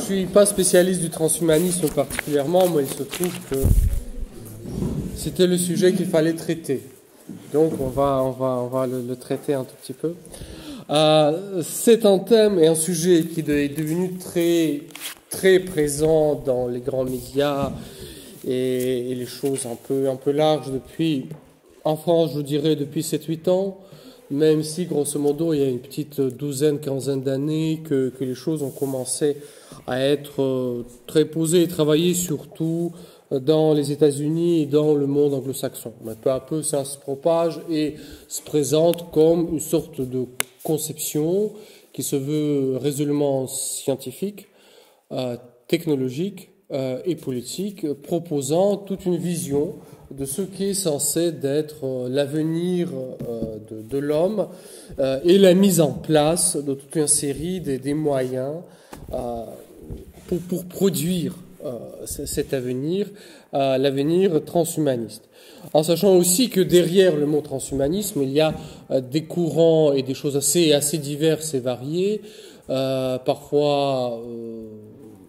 suis pas spécialiste du transhumanisme particulièrement, moi il se trouve que c'était le sujet qu'il fallait traiter. Donc on va le traiter un tout petit peu. C'est un thème et un sujet qui est devenu très présent dans les grands médias et les choses un peu larges depuis, en France je dirais depuis 7-8 ans, même si grosso modo il y a une petite quinzaine d'années que les choses ont commencé à être très posées et travaillées surtout dans les États-Unis et dans le monde anglo-saxon. Mais peu à peu ça se propage et se présente comme une sorte de conception qui se veut résolument scientifique, technologique et politique, proposant toute une vision de ce qui est censé être l'avenir de l'homme et la mise en place de toute une série des moyens pour produire cet avenir, l'avenir transhumaniste. En sachant aussi que derrière le mot transhumanisme, il y a des courants et des choses assez diverses et variées, parfois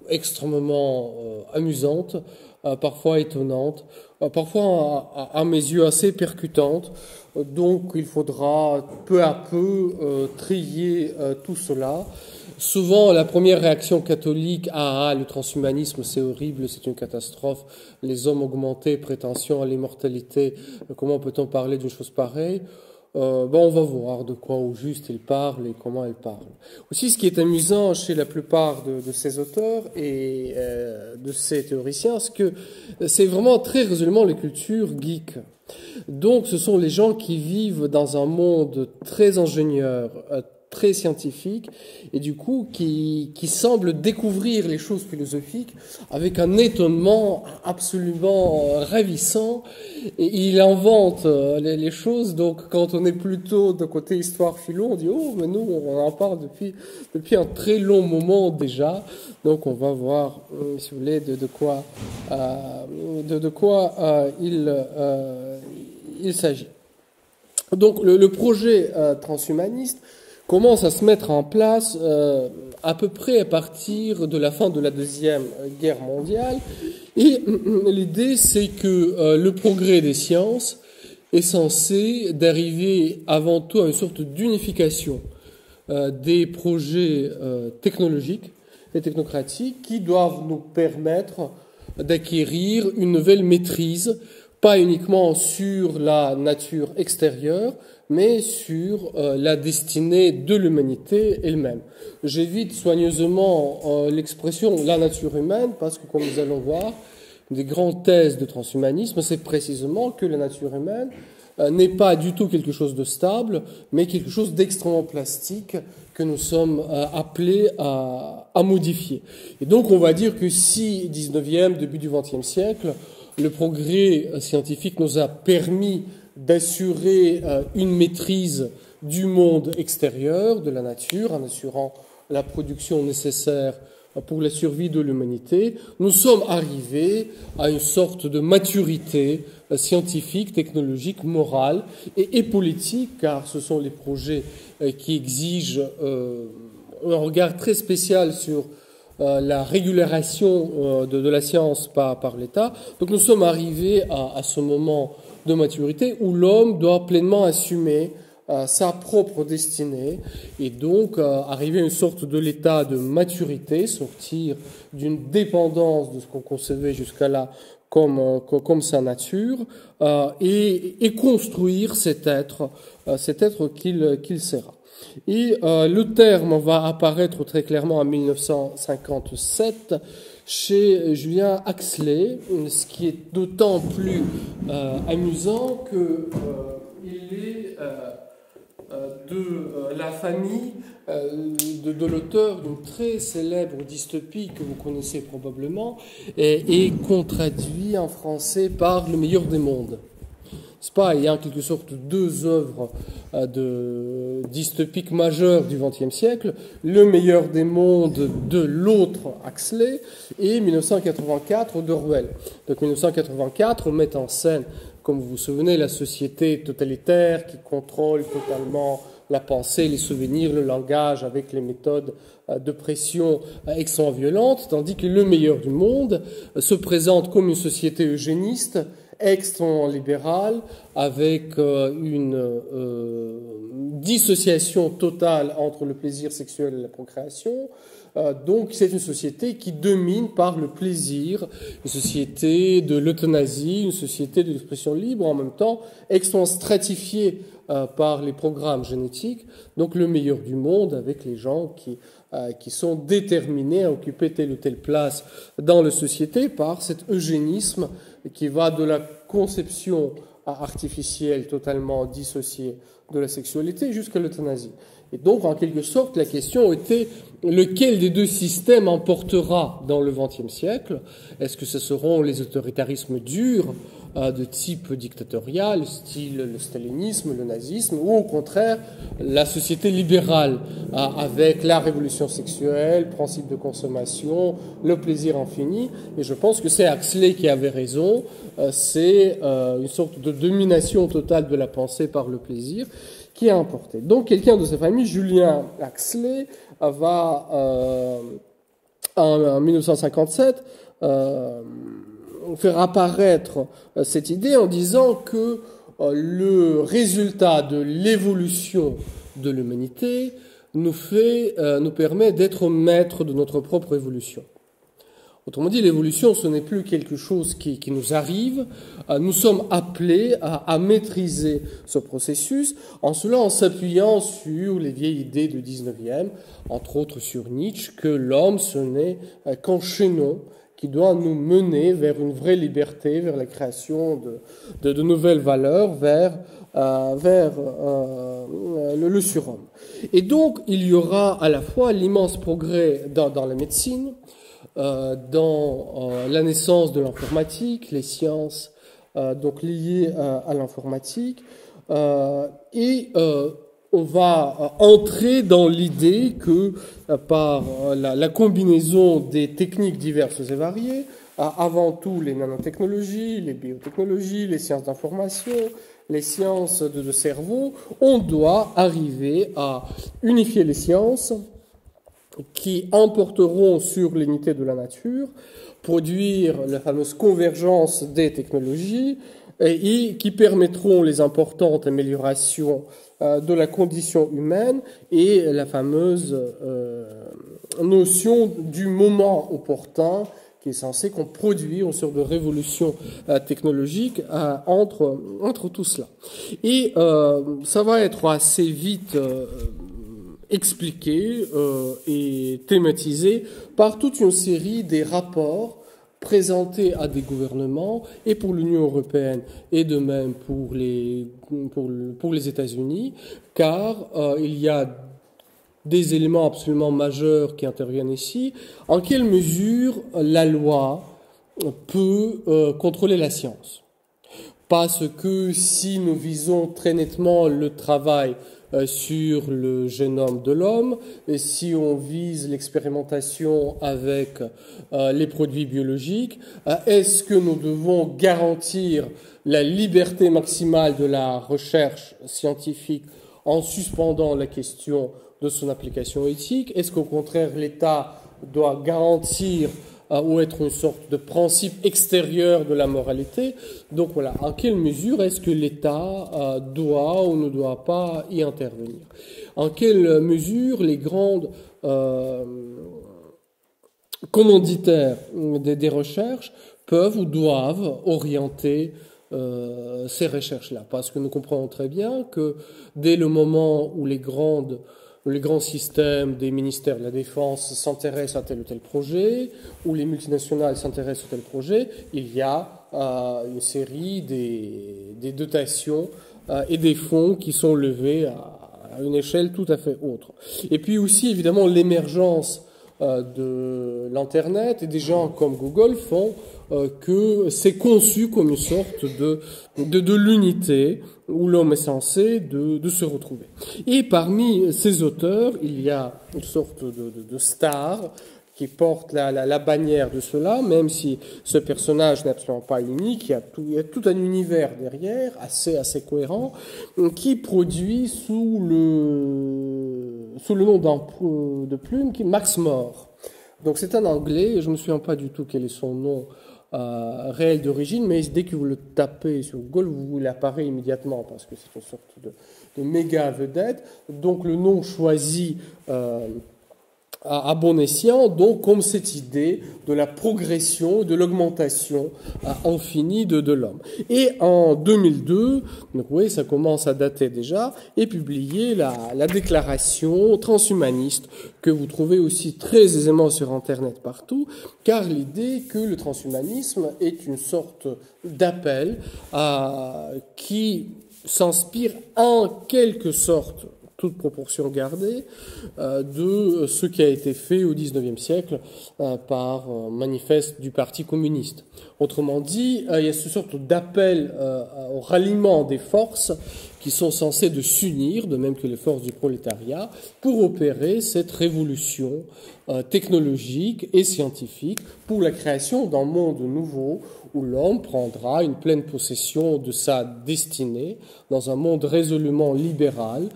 extrêmement amusantes, parfois étonnantes, parfois à mes yeux assez percutantes. Donc il faudra peu à peu trier tout cela. Souvent, la première réaction catholique, le transhumanisme, c'est horrible, c'est une catastrophe, les hommes augmentés, prétention à l'immortalité, comment peut-on parler d'une chose pareille? On va voir de quoi au juste il parle et comment il parle. Aussi, ce qui est amusant chez la plupart de ces auteurs et de ces théoriciens, c'est que c'est vraiment très résolument les cultures geeks. Donc, ce sont les gens qui vivent dans un monde très ingénieur, très scientifique, et du coup qui semble découvrir les choses philosophiques avec un étonnement absolument ravissant, et il invente les choses. Donc quand on est plutôt de côté histoire philo, on dit mais nous on en parle depuis un très long moment déjà. Donc on va voir si vous voulez de quoi il s'agit. Donc le projet transhumaniste commence à se mettre en place à peu près à partir de la fin de la Deuxième Guerre mondiale. Et l'idée, c'est que le progrès des sciences est censé d'arriver avant tout à une sorte d'unification des projets technologiques et technocratiques qui doivent nous permettre d'acquérir une nouvelle maîtrise, pas uniquement sur la nature extérieure, mais sur la destinée de l'humanité elle-même. J'évite soigneusement l'expression « la nature humaine » parce que, comme nous allons voir, une des grandes thèses de transhumanisme, c'est précisément que la nature humaine n'est pas du tout quelque chose de stable, mais quelque chose d'extrêmement plastique que nous sommes appelés à modifier. Et donc on va dire que si 19e, début du XXe siècle, le progrès scientifique nous a permis d'assurer une maîtrise du monde extérieur, de la nature, en assurant la production nécessaire pour la survie de l'humanité, nous sommes arrivés à une sorte de maturité scientifique, technologique, morale et politique, car ce sont les projets qui exigent un regard très spécial sur la régulation de la science par l'État. Donc nous sommes arrivés à ce moment de maturité où l'homme doit pleinement assumer sa propre destinée et donc arriver à une sorte de l'état de maturité, sortir d'une dépendance de ce qu'on concevait jusqu'à là comme sa nature et construire cet être qu'il sera. Et le terme va apparaître très clairement en 1957 chez Julian Huxley, ce qui est d'autant plus amusant que il est de la famille de l'auteur d'une très célèbre dystopie que vous connaissez probablement et qu'on traduit en français par Le meilleur des mondes. C'est pas, il y a en quelque sorte deux œuvres dystopiques majeures du XXe siècle, Le meilleur des mondes de l'autre Huxley et 1984 d'Orwell. Donc 1984 met en scène, comme vous vous souvenez, la société totalitaire qui contrôle totalement la pensée, les souvenirs, le langage avec les méthodes de pression extrêmement violente, tandis que le meilleur du monde se présente comme une société eugéniste, extrêmement libérale, avec une dissociation totale entre le plaisir sexuel et la procréation. Donc c'est une société qui domine par le plaisir, une société de l'euthanasie, une société de l'expression libre, en même temps extrêmement stratifiée par les programmes génétiques. Donc le meilleur du monde avec les gens qui sont déterminés à occuper telle ou telle place dans la société par cet eugénisme qui va de la conception artificielle totalement dissociée de la sexualité jusqu'à l'euthanasie. Et donc, en quelque sorte, la question était lequel des deux systèmes emportera dans le XXe siècle? Est-ce que ce seront les autoritarismes durs de type dictatorial, style le stalinisme, le nazisme, ou au contraire la société libérale avec la révolution sexuelle, principe de consommation, le plaisir infini? Et je pense que c'est Huxley qui avait raison, c'est une sorte de domination totale de la pensée par le plaisir qui a importé. Donc quelqu'un de sa famille, Julien Huxley, va en 1957 faire apparaître cette idée en disant que le résultat de l'évolution de l'humanité nous permet d'être maîtres de notre propre évolution. Autrement dit, l'évolution, ce n'est plus quelque chose qui nous arrive. Nous sommes appelés à maîtriser ce processus, en cela en s'appuyant sur les vieilles idées du 19e, entre autres sur Nietzsche, que l'homme, ce n'est qu'un chaînon qui doit nous mener vers une vraie liberté, vers la création de nouvelles valeurs, vers le surhomme. Et donc, il y aura à la fois l'immense progrès dans la médecine, dans la naissance de l'informatique, les sciences donc liées à l'informatique, et on va entrer dans l'idée que par la combinaison des techniques diverses et variées, avant tout les nanotechnologies, les biotechnologies, les sciences d'information, les sciences de cerveau, on doit arriver à unifier les sciences qui emporteront sur l'unité de la nature, produire la fameuse convergence des technologies et qui permettront les importantes améliorations de la condition humaine et la fameuse notion du moment opportun qui est censé qu'on produise une sorte de révolution technologique entre tout cela. Et ça va être assez vite expliqué et thématisé par toute une série des rapports présentés à des gouvernements et pour l'Union européenne et de même pour les États-Unis, car il y a des éléments absolument majeurs qui interviennent ici. En quelle mesure la loi peut contrôler la science? Parce que si nous visons très nettement le travail sur le génome de l'homme, et si on vise l'expérimentation avec les produits biologiques, est-ce que nous devons garantir la liberté maximale de la recherche scientifique en suspendant la question de son application éthique? Est-ce qu'au contraire l'État doit garantir ou être une sorte de principe extérieur de la moralité? Donc voilà, en quelle mesure est-ce que l'État doit ou ne doit pas y intervenir? En quelle mesure les grandes commanditaires des recherches peuvent ou doivent orienter ces recherches-là? Parce que nous comprenons très bien que dès le moment où les grands systèmes des ministères de la Défense s'intéressent à tel ou tel projet, ou les multinationales s'intéressent à tel projet, il y a une série des dotations et des fonds qui sont levés à une échelle tout à fait autre. Et puis aussi, évidemment, l'émergence de l'Internet et des gens comme Google font que c'est conçu comme une sorte de l'unité où l'homme est censé de se retrouver. Et parmi ces auteurs, il y a une sorte de star qui porte la bannière de cela, même si ce personnage n'est absolument pas unique, il y a tout un univers derrière, assez cohérent, qui produit sous sous le nom de plume qui est Max More. Donc c'est un Anglais, je ne me souviens pas du tout quel est son nom réel d'origine, mais dès que vous le tapez sur Google, vous l'apparaît immédiatement parce que c'est une sorte de méga vedette. Donc le nom choisi à bon escient, donc comme cette idée de la progression, de l'augmentation infinie de l'homme. Et en 2002, donc oui, ça commence à dater déjà, est publiée la déclaration transhumaniste que vous trouvez aussi très aisément sur Internet partout, car l'idée que le transhumanisme est une sorte d'appel qui s'inspire en quelque sorte, toute proportion gardée, de ce qui a été fait au XIXe siècle par un manifeste du Parti communiste. Autrement dit, il y a ce sorte d'appel au ralliement des forces qui sont censées de s'unir, de même que les forces du prolétariat, pour opérer cette révolution technologique et scientifique pour la création d'un monde nouveau où l'homme prendra une pleine possession de sa destinée dans un monde résolument libéral,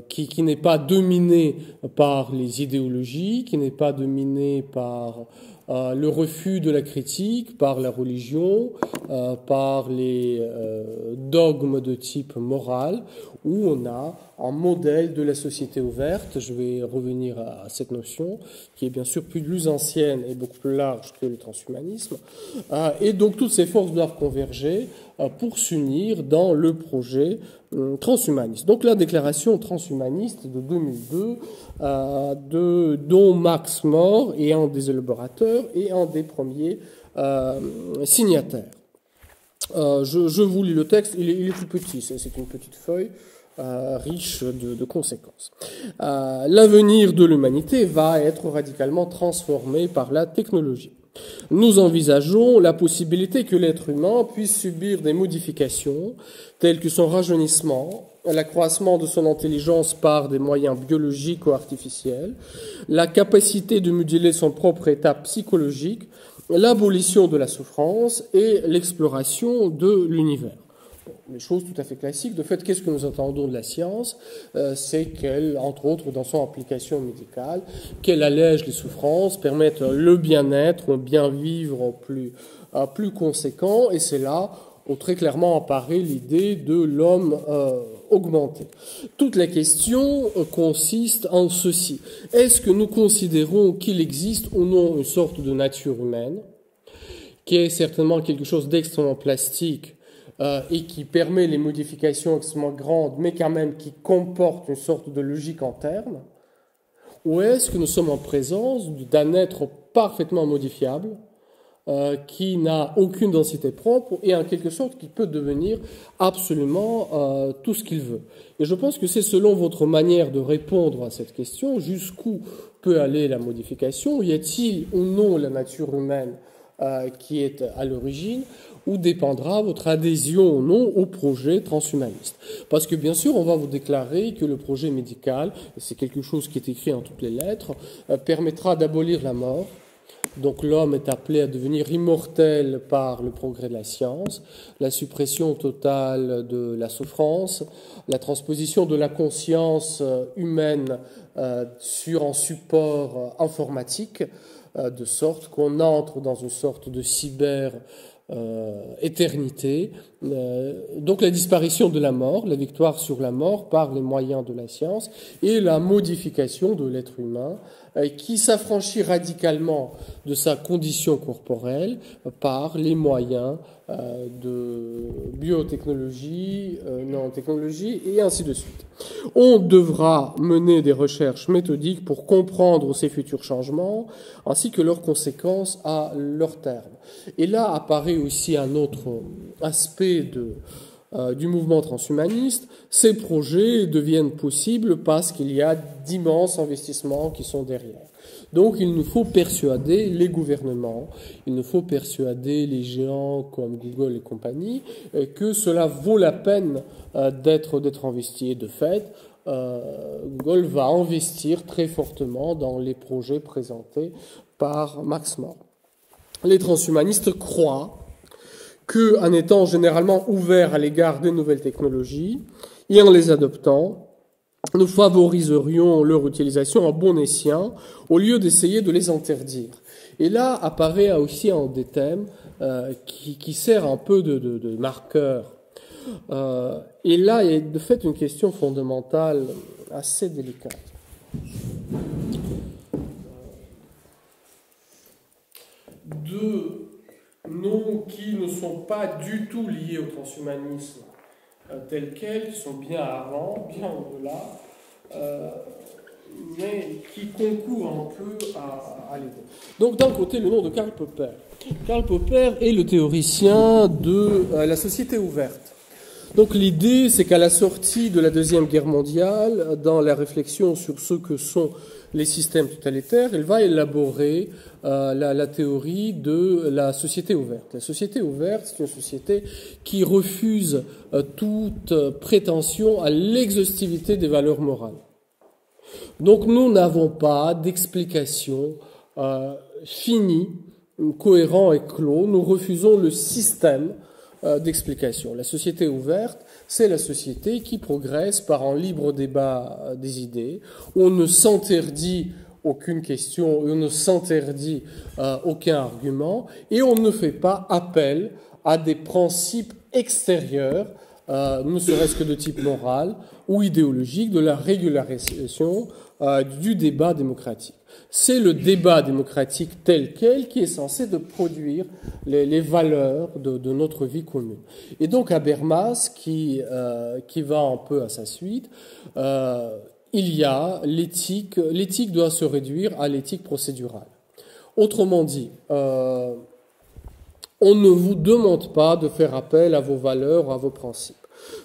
qui n'est pas dominé par les idéologies, qui n'est pas dominé par le refus de la critique, par la religion, par les dogmes de type moral, où on a un modèle de la société ouverte. Je vais revenir à cette notion, qui est bien sûr plus ancienne et beaucoup plus large que le transhumanisme. Et donc toutes ces forces doivent converger pour s'unir dans le projet transhumaniste. Donc la déclaration transhumaniste de 2002, dont Max More est un des élaborateurs et un des premiers signataires. Je vous lis le texte, il est tout petit, c'est une petite feuille riche de conséquences. L'avenir de l'humanité va être radicalement transformé par la technologie. Nous envisageons la possibilité que l'être humain puisse subir des modifications telles que son rajeunissement, l'accroissement de son intelligence par des moyens biologiques ou artificiels, la capacité de moduler son propre état psychologique, l'abolition de la souffrance et l'exploration de l'univers. Les choses tout à fait classiques. De fait, qu'est-ce que nous attendons de la science? C'est qu'elle, entre autres, dans son application médicale, qu'elle allège les souffrances, permette le bien-être, un bien-vivre plus conséquent, et c'est là où très clairement apparaît l'idée de l'homme augmenté. Toute la question consiste en ceci. Est-ce que nous considérons qu'il existe ou non une sorte de nature humaine, qui est certainement quelque chose d'extrêmement plastique, et qui permet les modifications extrêmement grandes, mais quand même qui comporte une sorte de logique interne, ou est-ce que nous sommes en présence d'un être parfaitement modifiable, qui n'a aucune densité propre et en quelque sorte qui peut devenir absolument tout ce qu'il veut. Et je pense que c'est selon votre manière de répondre à cette question, jusqu'où peut aller la modification, y a-t-il ou non la nature humaine qui est à l'origine, où dépendra votre adhésion ou non au projet transhumaniste. Parce que bien sûr, on va vous déclarer que le projet médical, et c'est quelque chose qui est écrit en toutes les lettres, permettra d'abolir la mort. Donc l'homme est appelé à devenir immortel par le progrès de la science, la suppression totale de la souffrance, la transposition de la conscience humaine sur un support informatique, de sorte qu'on entre dans une sorte de éternité. Donc la disparition de la mort, la victoire sur la mort par les moyens de la science et la modification de l'être humain qui s'affranchit radicalement de sa condition corporelle par les moyens de biotechnologie, nanotechnologie et ainsi de suite. On devra mener des recherches méthodiques pour comprendre ces futurs changements ainsi que leurs conséquences à leur terme. Et là apparaît aussi un autre aspect du mouvement transhumaniste. Ces projets deviennent possibles parce qu'il y a d'immenses investissements qui sont derrière. Donc il nous faut persuader les gouvernements, il nous faut persuader les géants comme Google et compagnie que cela vaut la peine d'être investi. Et de fait, Google va investir très fortement dans les projets présentés par Max More. Les transhumanistes croient qu'en étant généralement ouverts à l'égard des nouvelles technologies et en les adoptant, nous favoriserions leur utilisation à bon escient au lieu d'essayer de les interdire. Et là apparaît aussi un des thèmes qui sert un peu de marqueur. Et là, il y a de fait une question fondamentale assez délicate. Deux noms qui ne sont pas du tout liés au transhumanisme tel quel, qui sont bien avant, bien au-delà, mais qui concourent un peu à l'idée. Donc d'un côté, le nom de Karl Popper. Karl Popper est le théoricien de la société ouverte. Donc l'idée, c'est qu'à la sortie de la Deuxième Guerre mondiale, dans la réflexion sur ce que sont les systèmes totalitaires, il va élaborer la théorie de la société ouverte. La société ouverte, c'est une société qui refuse toute prétention à l'exhaustivité des valeurs morales. Donc nous n'avons pas d'explication finie, cohérent et clos. Nous refusons le système d'explication. La société ouverte, c'est la société qui progresse par un libre débat des idées. On ne s'interdit aucune question, on ne s'interdit aucun argument, et on ne fait pas appel à des principes extérieurs, ne serait-ce que de type moral ou idéologique, de la régularisation du débat démocratique. C'est le débat démocratique tel quel qui est censé de produire les valeurs de notre vie commune. Et donc Habermas, qui va un peu à sa suite, il y a l'éthique. L'éthique doit se réduire à l'éthique procédurale. Autrement dit, on ne vous demande pas de faire appel à vos valeurs, à vos principes.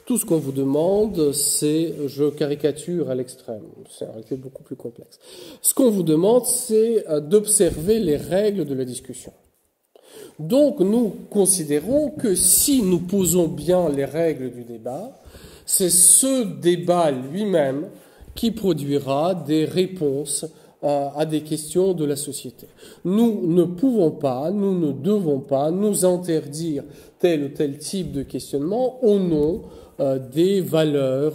Tout ce qu'on vous demande, c'est, je caricature à l'extrême, c'est en réalité beaucoup plus complexe. Ce qu'on vous demande, c'est d'observer les règles de la discussion. Donc, nous considérons que si nous posons bien les règles du débat, c'est ce débat lui-même qui produira des réponses à des questions de la société. Nous ne pouvons pas, nous ne devons pas nous interdire tel ou tel type de questionnement au nom des valeurs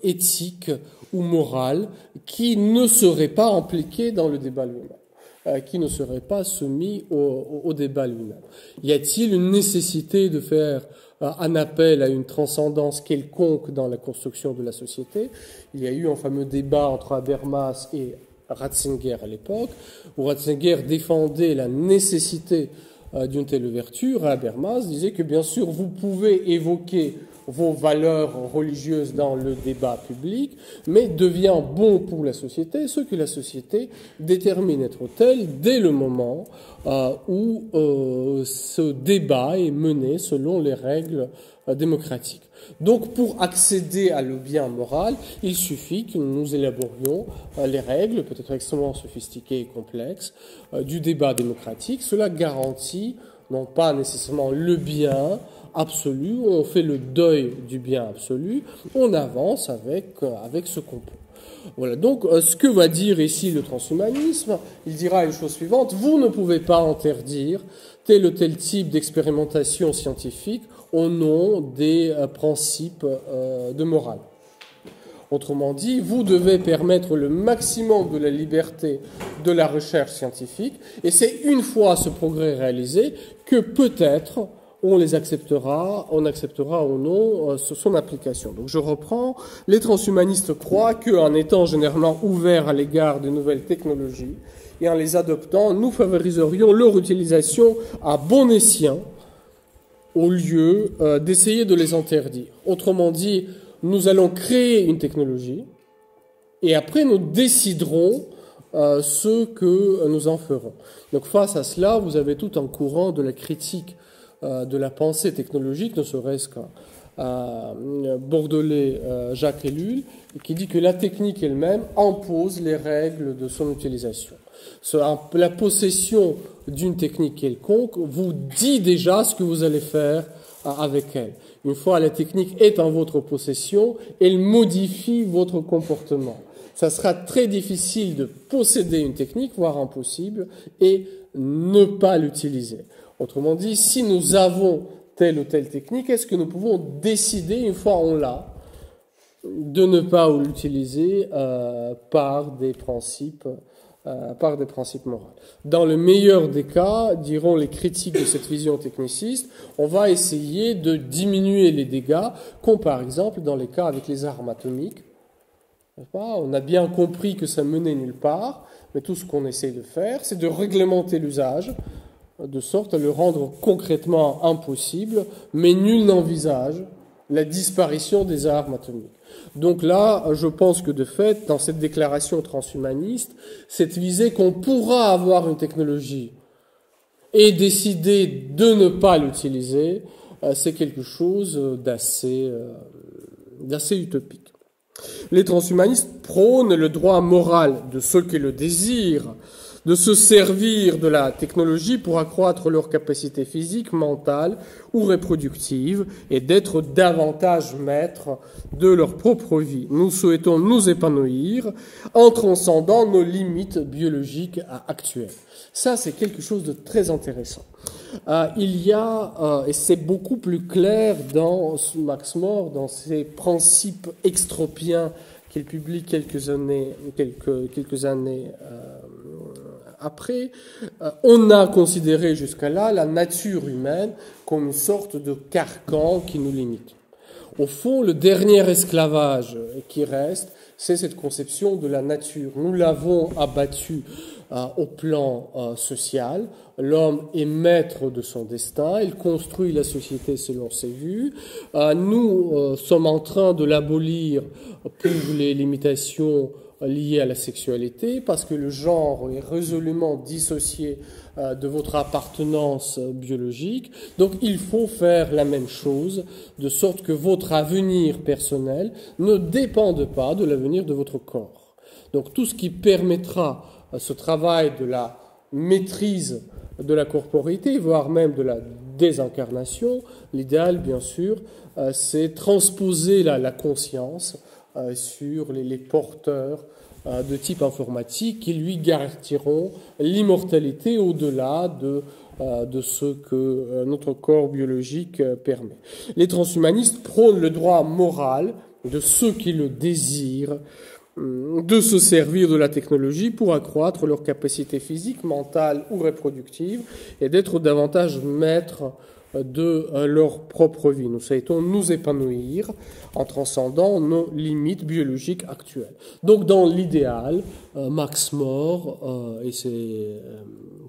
éthiques ou morales qui ne seraient pas impliquées dans le débat lui-même, qui ne seraient pas soumis au débat lui-même. Y a-t-il une nécessité de faire un appel à une transcendance quelconque dans la construction de la société? Il y a eu un fameux débat entre Habermas et Ratzinger à l'époque, où Ratzinger défendait la nécessité d'une telle ouverture. Habermas disait que bien sûr vous pouvez évoquer vos valeurs religieuses dans le débat public, mais devient bon pour la société ce que la société détermine être tel dès le moment où ce débat est mené selon les règles démocratiques. Donc, pour accéder à le bien moral, il suffit que nous élaborions les règles, peut-être extrêmement sophistiquées et complexes, du débat démocratique. Cela garantit non pas nécessairement le bien absolu, on fait le deuil du bien absolu, on avance avec ce qu'on peut. Voilà, donc ce que va dire ici le transhumanisme, il dira une chose suivante: vous ne pouvez pas interdire tel ou tel type d'expérimentation scientifique au nom des principes de morale. Autrement dit, vous devez permettre le maximum de la liberté de la recherche scientifique, et c'est une fois ce progrès réalisé que peut-être on acceptera ou non son application. Donc je reprends, les transhumanistes croient qu'en étant généralement ouverts à l'égard de nouvelles technologies et en les adoptant, nous favoriserions leur utilisation à bon escient au lieu d'essayer de les interdire. Autrement dit, nous allons créer une technologie et après nous déciderons ce que nous en ferons. Donc face à cela, vous avez tout un courant de la critique de la pensée technologique, ne serait-ce qu'un Bordelais, Jacques Ellul, qui dit que la technique elle-même impose les règles de son utilisation. La possession d'une technique quelconque vous dit déjà ce que vous allez faire avec elle. Une fois la technique est en votre possession, elle modifie votre comportement. Ça sera très difficile de posséder une technique, voire impossible, et ne pas l'utiliser. Autrement dit, si nous avons telle ou telle technique, est-ce que nous pouvons décider, une fois on l'a, de ne pas l'utiliser par des principes moraux. Dans le meilleur des cas, diront les critiques de cette vision techniciste, on va essayer de diminuer les dégâts, comme par exemple dans les cas avec les armes atomiques. On a bien compris que ça menait nulle part, mais tout ce qu'on essaie de faire, c'est de réglementer l'usage, de sorte à le rendre concrètement impossible, mais nul n'envisage la disparition des armes atomiques. Donc là, je pense que de fait, dans cette déclaration transhumaniste, cette visée qu'on pourra avoir une technologie et décider de ne pas l'utiliser, c'est quelque chose d'assez utopique. Les transhumanistes prônent le droit moral de ceux qui le désirent de se servir de la technologie pour accroître leurs capacités physiques, mentales ou reproductives et d'être davantage maîtres de leur propre vie. Nous souhaitons nous épanouir en transcendant nos limites biologiques actuelles. Ça, c'est quelque chose de très intéressant. Il y a, et c'est beaucoup plus clair dans Max More, dans ses principes extropiens qu'il publie quelques années après, on a considéré jusqu'à là la nature humaine comme une sorte de carcan qui nous limite. Au fond, le dernier esclavage qui reste, c'est cette conception de la nature. Nous l'avons abattu au plan social. L'homme est maître de son destin, il construit la société selon ses vues. Nous sommes en train de l'abolir pour les limitations liées à la sexualité, parce que le genre est résolument dissocié de votre appartenance biologique. Donc il faut faire la même chose, de sorte que votre avenir personnel ne dépende pas de l'avenir de votre corps. Donc tout ce qui permettra ce travail de la maîtrise de la corporité, voire même de la désincarnation, l'idéal bien sûr, c'est transposer la conscience sur les porteurs de type informatique qui lui garantiront l'immortalité au-delà de ce que notre corps biologique permet. Les transhumanistes prônent le droit moral de ceux qui le désirent de se servir de la technologie pour accroître leurs capacités physiques, mentales ou reproductives et d'être davantage maîtres de leur propre vie. Nous souhaitons nous épanouir en transcendant nos limites biologiques actuelles. Donc dans l'idéal, Max More et ses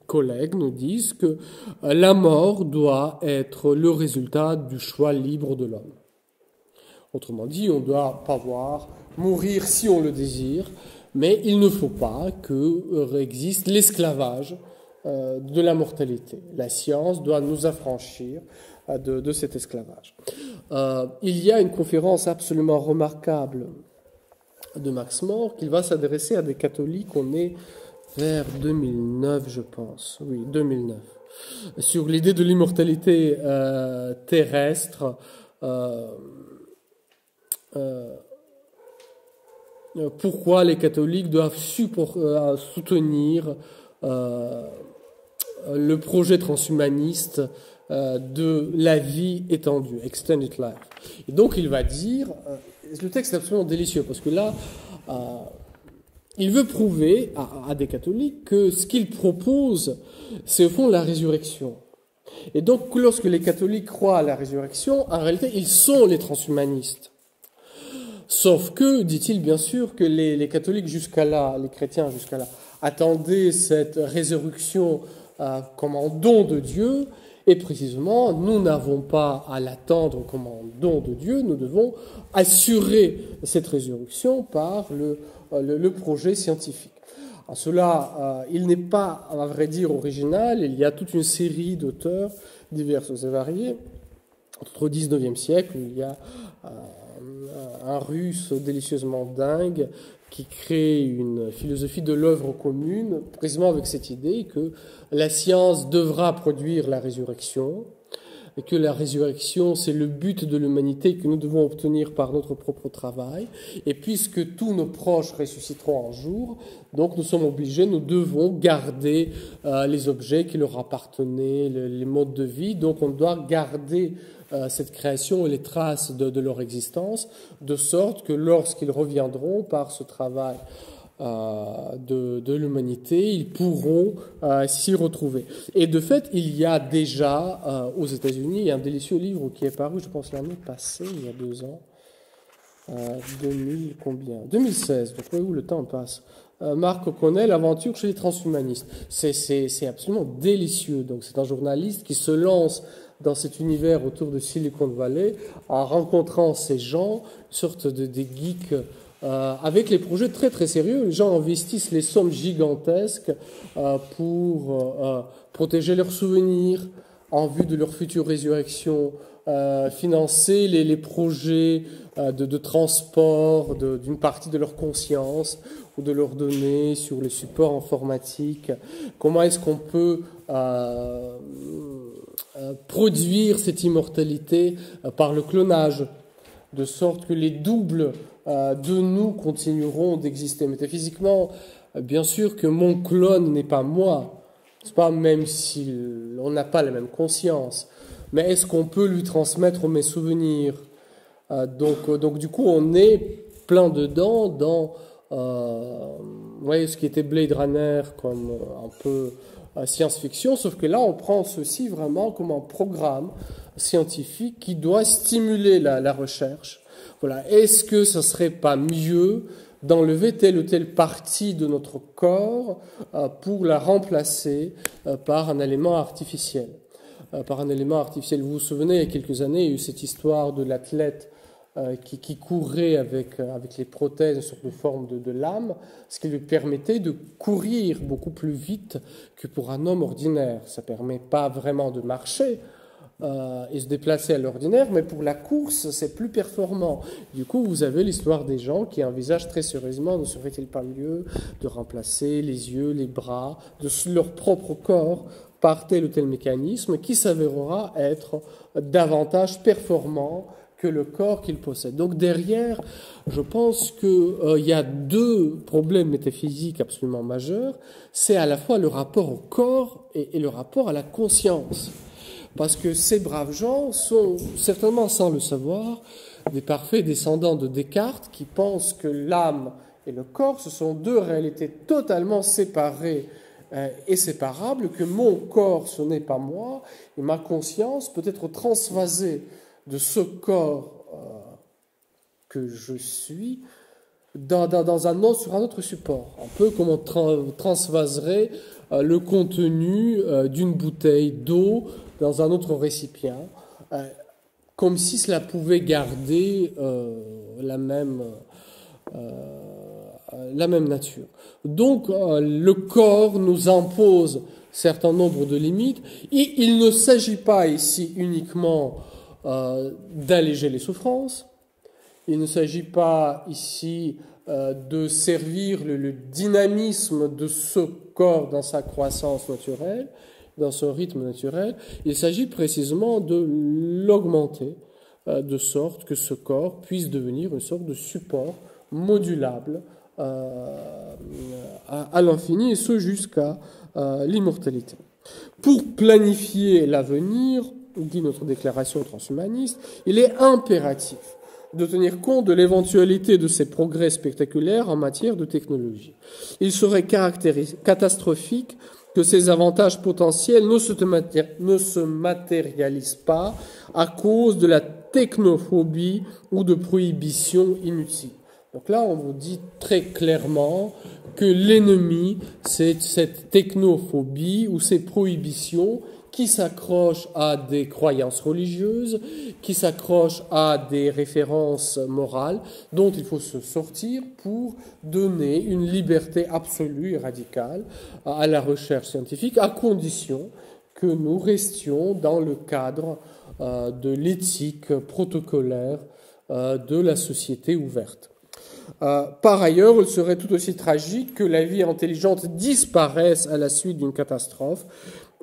collègues nous disent que la mort doit être le résultat du choix libre de l'homme. Autrement dit, on ne doit pas voir mourir si on le désire, mais il ne faut pas qu'existe l'esclavage de la mortalité. La science doit nous affranchir de cet esclavage. Il y a une conférence absolument remarquable de Max More qu'il va s'adresser à des catholiques, on est vers 2009 je pense, oui 2009, sur l'idée de l'immortalité terrestre, pourquoi les catholiques doivent soutenir le projet transhumaniste de la vie étendue, extended life. Et donc il va dire, le texte est absolument délicieux parce que là, il veut prouver à des catholiques que ce qu'il propose, c'est au fond la résurrection. Et donc lorsque les catholiques croient à la résurrection, en réalité ils sont les transhumanistes. Sauf que, dit-il bien sûr, que les catholiques jusqu'à là, les chrétiens jusqu'à là, attendaient cette résurrection comme un don de Dieu, et précisément, nous n'avons pas à l'attendre comme un don de Dieu, nous devons assurer cette résurrection par le projet scientifique. En cela, il n'est pas, à vrai dire, original, il y a toute une série d'auteurs divers et variés. Au XIXe siècle, il y a un Russe délicieusement dingue qui crée une philosophie de l'œuvre commune, précisément avec cette idée que la science devra produire la résurrection, et que la résurrection, c'est le but de l'humanité que nous devons obtenir par notre propre travail. Et puisque tous nos proches ressusciteront un jour, donc nous sommes obligés, nous devons garder les objets qui leur appartenaient, les modes de vie. Donc on doit garder cette création et les traces de leur existence, de sorte que lorsqu'ils reviendront par ce travail de l'humanité, ils pourront s'y retrouver. Et de fait, il y a déjà aux États-Unis un délicieux livre qui est paru, je pense, l'année passée, il y a 2 ans, 2016, donc oui, où le temps passe. Mark O'Connell, Aventure chez les transhumanistes. C'est absolument délicieux. Donc c'est un journaliste qui se lance dans cet univers autour de Silicon Valley en rencontrant ces gens, une sorte des geeks, avec les projets très très sérieux. Les gens investissent les sommes gigantesques pour protéger leurs souvenirs en vue de leur future résurrection, financer les projets de transport d'une partie de leur conscience ou de leurs données sur les supports informatiques. Comment est-ce qu'on peut produire cette immortalité par le clonage, de sorte que les doubles de nous continueront d'exister. Métaphysiquement, bien sûr que mon clone n'est pas moi, c'est pas, même si on n'a pas la même conscience, mais est-ce qu'on peut lui transmettre mes souvenirs? Donc du coup, on est plein dedans dans ce qui était Blade Runner comme un peu science-fiction, sauf que là, on prend ceci vraiment comme un programme scientifique qui doit stimuler la recherche. Voilà. Est-ce que ça serait pas mieux d'enlever telle ou telle partie de notre corps pour la remplacer par un élément artificiel? Vous vous souvenez, il y a quelques années, il y a eu cette histoire de l'athlète qui courait avec les prothèses sous forme de lame, ce qui lui permettait de courir beaucoup plus vite que pour un homme ordinaire. Ça ne permet pas vraiment de marcher et se déplacer à l'ordinaire, mais pour la course, c'est plus performant. Du coup, vous avez l'histoire des gens qui envisagent très sérieusement, ne serait-il pas mieux de remplacer les yeux, les bras de leur propre corps par tel ou tel mécanisme qui s'avérera être davantage performant que le corps qu'il possède. Donc derrière, je pense qu'il y a 2 problèmes métaphysiques absolument majeurs. C'est à la fois le rapport au corps et le rapport à la conscience. Parce que ces braves gens sont, certainement sans le savoir, des parfaits descendants de Descartes qui pensent que l'âme et le corps, ce sont 2 réalités totalement séparées et séparables, que mon corps, ce n'est pas moi, et ma conscience peut être transvasée de ce corps que je suis sur un autre support. Un peu comme on transvaserait le contenu d'une bouteille d'eau dans un autre récipient, comme si cela pouvait garder la même nature. Donc le corps nous impose un certain nombre de limites, et il ne s'agit pas ici uniquement d'alléger les souffrances. Il ne s'agit pas ici de servir le dynamisme de ce corps dans sa croissance naturelle, dans son rythme naturel. Il s'agit précisément de l'augmenter, de sorte que ce corps puisse devenir une sorte de support modulable à l'infini, et ce jusqu'à l'immortalité. Pour planifier l'avenir, dit notre déclaration transhumaniste, il est impératif de tenir compte de l'éventualité de ces progrès spectaculaires en matière de technologie. Il serait catastrophique que ces avantages potentiels ne se matérialisent pas à cause de la technophobie ou de prohibitions inutiles. Donc là, on vous dit très clairement que l'ennemi, c'est cette technophobie ou ces prohibitions qui s'accrochent à des croyances religieuses, qui s'accrochent à des références morales dont il faut se sortir pour donner une liberté absolue et radicale à la recherche scientifique, à condition que nous restions dans le cadre de l'éthique protocolaire de la société ouverte. Par ailleurs, il serait tout aussi tragique que la vie intelligente disparaisse à la suite d'une catastrophe,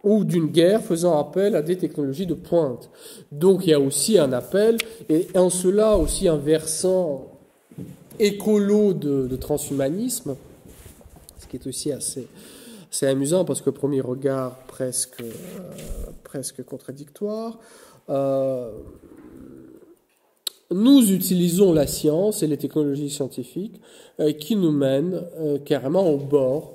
ou d'une guerre faisant appel à des technologies de pointe. Donc il y a aussi un appel, et en cela aussi un versant écolo de transhumanisme, ce qui est aussi assez amusant parce qu'au premier regard presque contradictoire. Nous utilisons la science et les technologies scientifiques qui nous mènent carrément au bord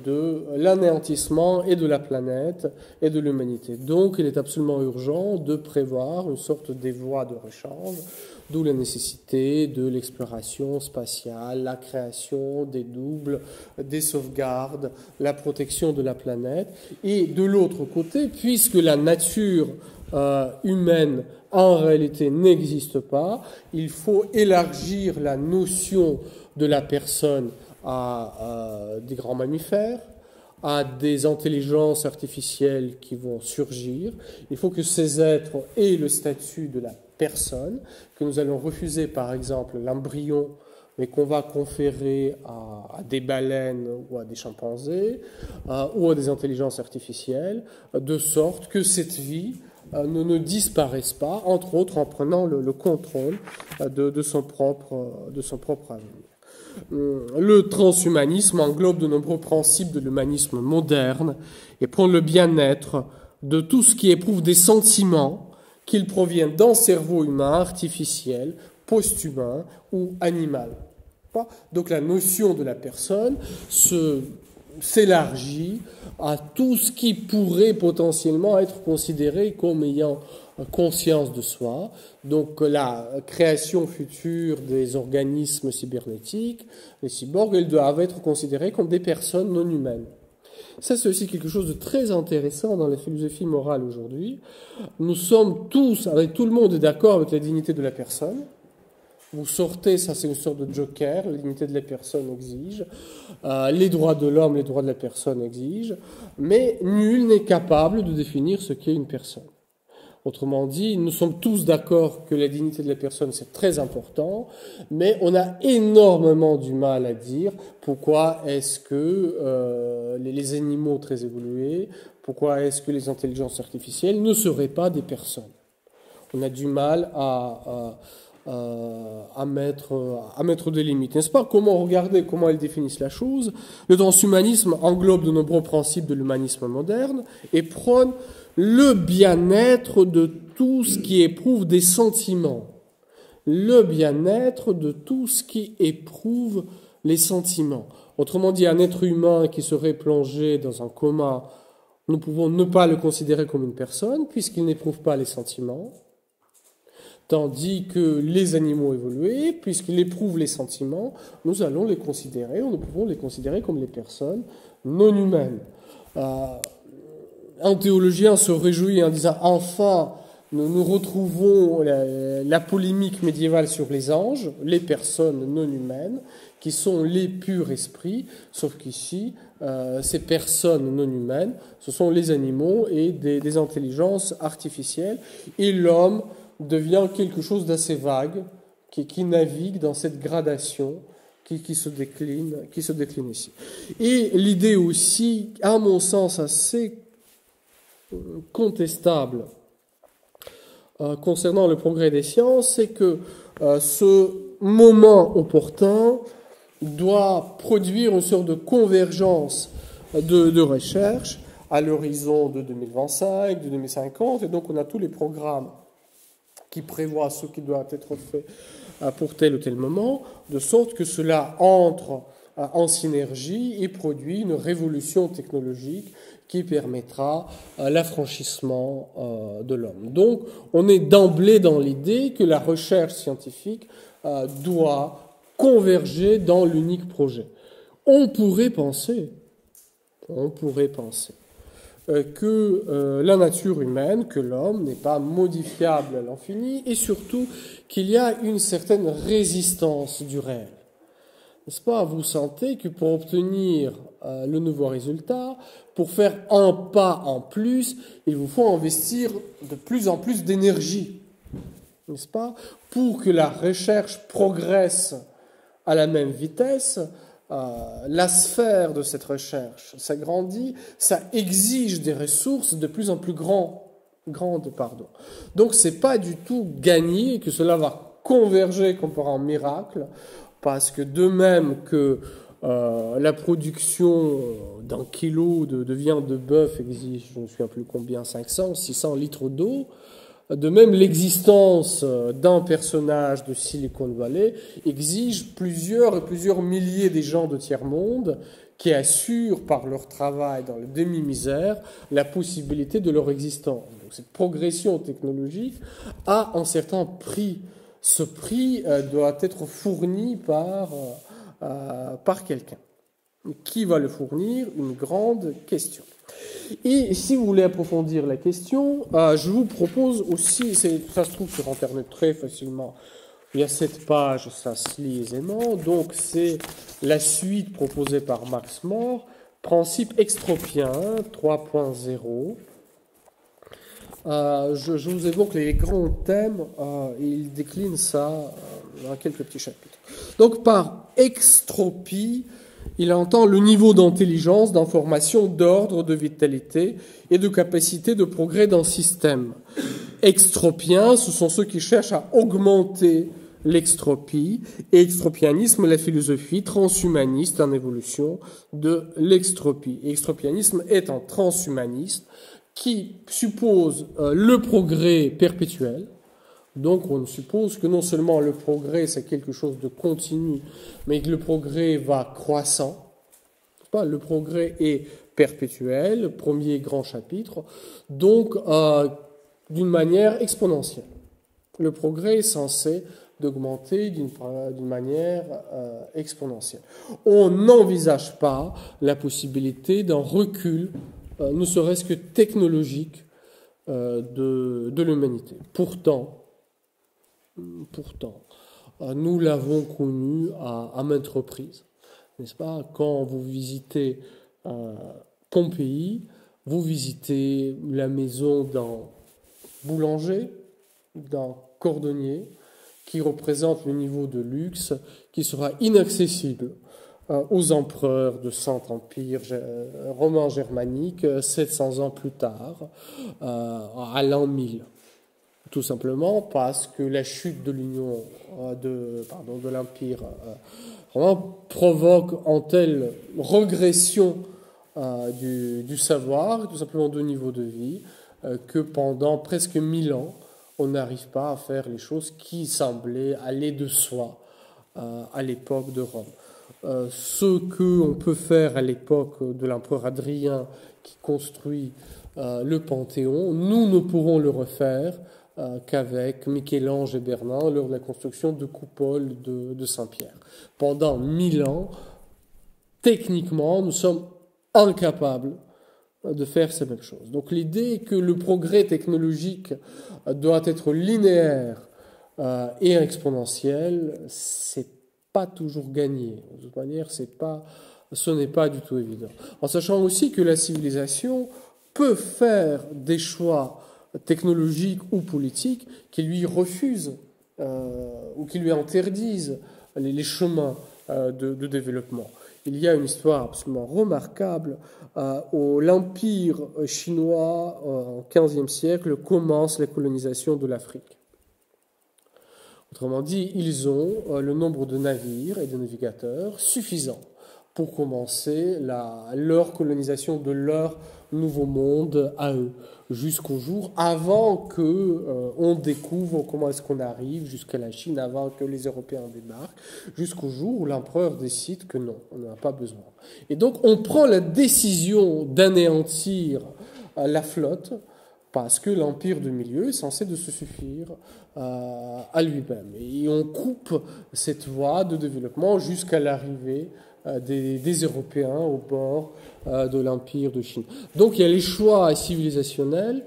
de l'anéantissement et de la planète et de l'humanité. Donc il est absolument urgent de prévoir une sorte des voies de rechange, d'où la nécessité de l'exploration spatiale, la création des doubles, des sauvegardes, la protection de la planète. Et de l'autre côté, puisque la nature humaine en réalité n'existe pas, il faut élargir la notion de la personne à des grands mammifères, à des intelligences artificielles qui vont surgir. Il faut que ces êtres aient le statut de la personne, que nous allons refuser par exemple l'embryon, mais qu'on va conférer à des baleines ou à des chimpanzés ou à des intelligences artificielles, de sorte que cette vie ne disparaisse pas, entre autres en prenant le contrôle de son propre avenir. Le transhumanisme englobe de nombreux principes de l'humanisme moderne et prend le bien-être de tout ce qui éprouve des sentiments, qu'ils proviennent d'un cerveau humain, artificiel, post-humain ou animal. Donc la notion de la personne s'élargit à tout ce qui pourrait potentiellement être considéré comme ayant conscience de soi. Donc la création future des organismes cybernétiques, les cyborgs, ils doivent être considérés comme des personnes non humaines. Ça, c'est aussi quelque chose de très intéressant dans la philosophie morale aujourd'hui. Nous sommes tous, tout le monde est d'accord avec la dignité de la personne. Vous sortez, ça c'est une sorte de joker, la dignité de la personne exige, les droits de l'homme, les droits de la personne exigent, mais nul n'est capable de définir ce qu'est une personne. Autrement dit, nous sommes tous d'accord que la dignité de la personne c'est très important, mais on a énormément du mal à dire pourquoi est-ce que les animaux très évolués, pourquoi est-ce que les intelligences artificielles ne seraient pas des personnes. On a du mal à mettre des limites. N'est-ce pas? Regarder comment elles définissent la chose. Le transhumanisme englobe de nombreux principes de l'humanisme moderne et prône le bien-être de tout ce qui éprouve des sentiments. Le bien-être de tout ce qui éprouve les sentiments. Autrement dit, un être humain qui serait plongé dans un coma, nous pouvons ne pas le considérer comme une personne puisqu'il n'éprouve pas les sentiments. Tandis que les animaux évolués, puisqu'ils éprouvent les sentiments, nous allons les considérer, nous pouvons les considérer comme les personnes non humaines. Un théologien se réjouit en disant « Enfin, nous retrouvons la polémique médiévale sur les anges, les personnes non humaines, qui sont les purs esprits, sauf qu'ici, ces personnes non humaines, ce sont les animaux et des intelligences artificielles, et l'homme devient quelque chose d'assez vague, qui navigue dans cette gradation qui se décline ici. Et l'idée aussi, à mon sens, assez contestable concernant le progrès des sciences, c'est que ce moment opportun doit produire une sorte de convergence de recherche à l'horizon de 2025, de 2050, et donc on a tous les programmes qui prévoit ce qui doit être fait pour tel ou tel moment, de sorte que cela entre en synergie et produit une révolution technologique qui permettra l'affranchissement de l'homme. Donc, on est d'emblée dans l'idée que la recherche scientifique doit converger dans l'unique projet. On pourrait penser que la nature humaine, que l'homme n'est pas modifiable à l'infini, et surtout qu'il y a une certaine résistance du réel. N'est-ce pas? Vous sentez que pour obtenir le nouveau résultat, pour faire un pas en plus, il vous faut investir de plus en plus d'énergie. N'est-ce pas? Pour que la recherche progresse à la même vitesse, la sphère de cette recherche s'agrandit, ça exige des ressources de plus en plus grandes. Donc c'est pas du tout gagné que cela va converger comme par un miracle, parce que de même que la production d'un kilo de viande de bœuf exige, je ne me souviens plus combien, 500, 600 litres d'eau, de même l'existence d'un personnage de Silicon Valley exige plusieurs et plusieurs milliers des gens de tiers-monde qui assurent par leur travail dans le demi-misère la possibilité de leur existence. Donc cette progression technologique a un certain prix. Ce prix doit être fourni par quelqu'un. Qui va le fournir? Une grande question. Et si vous voulez approfondir la question, je vous propose aussi, ça se trouve sur Internet très facilement, il y a 7 pages, ça se lit aisément, donc c'est la suite proposée par Max More, principe extropien 3.0. Je vous évoque les grands thèmes et il décline ça dans quelques petits chapitres. Donc par extropie, il entend le niveau d'intelligence, d'information, d'ordre, de vitalité et de capacité de progrès d'un système. Extropiens, ce sont ceux qui cherchent à augmenter l'extropie, et extropianisme, la philosophie transhumaniste en évolution de l'extropie. Extropianisme est un transhumaniste qui suppose le progrès perpétuel. Donc on suppose que non seulement le progrès c'est quelque chose de continu, mais que le progrès va croissant. Le progrès est perpétuel, premier grand chapitre, donc d'une manière exponentielle. Le progrès est censé d'augmenter d'une manière exponentielle. On n'envisage pas la possibilité d'un recul, ne serait-ce que technologique, de l'humanité. Pourtant, nous l'avons connu à maintes reprises, n'est-ce pas? Quand vous visitez Pompéi, vous visitez la maison d'un boulanger, d'un cordonnier, qui représente le niveau de luxe qui sera inaccessible aux empereurs de Saint-Empire romain germanique 700 ans plus tard, à l'an 1000. Tout simplement parce que la chute de de l'Empire romain provoque en telle régression du savoir, tout simplement de niveau de vie, que pendant presque 1000 ans, on n'arrive pas à faire les choses qui semblaient aller de soi à l'époque de Rome. Ce qu'on peut faire à l'époque de l'empereur Adrien qui construit le Panthéon, nous ne pourrons le refaire qu'avec Michel-Ange et Bernin lors de la construction de coupoles de Saint-Pierre. Pendant 1000 ans, techniquement, nous sommes incapables de faire ces mêmes choses. Donc l'idée que le progrès technologique doit être linéaire et exponentiel, c'est pas toujours gagné. De toute manière, ce n'est pas du tout évident. En sachant aussi que la civilisation peut faire des choix technologiques ou politiques qui lui refusent ou qui lui interdisent les chemins de développement. Il y a une histoire absolument remarquable. L'Empire chinois, au XVe siècle, commence la colonisation de l'Afrique. Autrement dit, ils ont le nombre de navires et de navigateurs suffisant pour commencer leur colonisation de leur nouveau monde à eux, jusqu'au jour avant que on découvre comment est-ce qu'on arrive jusqu'à la Chine, avant que les Européens débarquent, jusqu'au jour où l'empereur décide que non, on n'en a pas besoin. Et donc on prend la décision d'anéantir la flotte parce que l'empire de milieu est censé de se suffire à lui-même. Et on coupe cette voie de développement jusqu'à l'arrivée des Européens au bord de l'Empire de Chine. Donc il y a les choix civilisationnels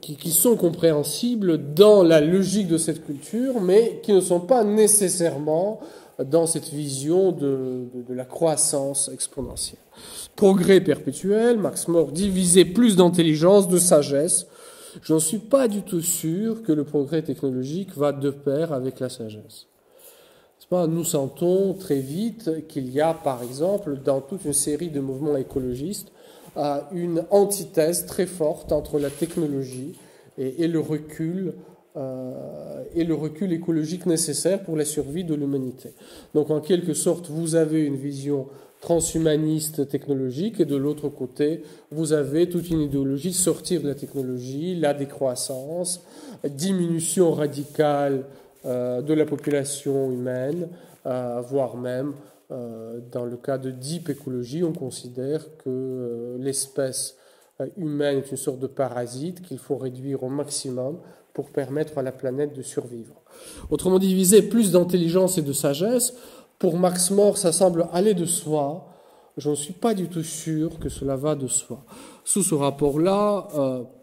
qui sont compréhensibles dans la logique de cette culture, mais qui ne sont pas nécessairement dans cette vision de la croissance exponentielle. Progrès perpétuel, Max More dit viser plus d'intelligence, de sagesse. Je n'en suis pas du tout sûr que le progrès technologique va de pair avec la sagesse. Nous sentons très vite qu'il y a, par exemple, dans toute une série de mouvements écologistes, une antithèse très forte entre la technologie et le recul écologique nécessaire pour la survie de l'humanité. Donc, en quelque sorte, vous avez une vision transhumaniste technologique et de l'autre côté, vous avez toute une idéologie sortir de la technologie, la décroissance, diminution radicale de la population humaine, voire même, dans le cas de deep écologie, on considère que l'espèce humaine est une sorte de parasite qu'il faut réduire au maximum pour permettre à la planète de survivre. Autrement dit, viser plus d'intelligence et de sagesse, pour Max More, ça semble aller de soi. Je ne suis pas du tout sûr que cela va de soi. Sous ce rapport-là,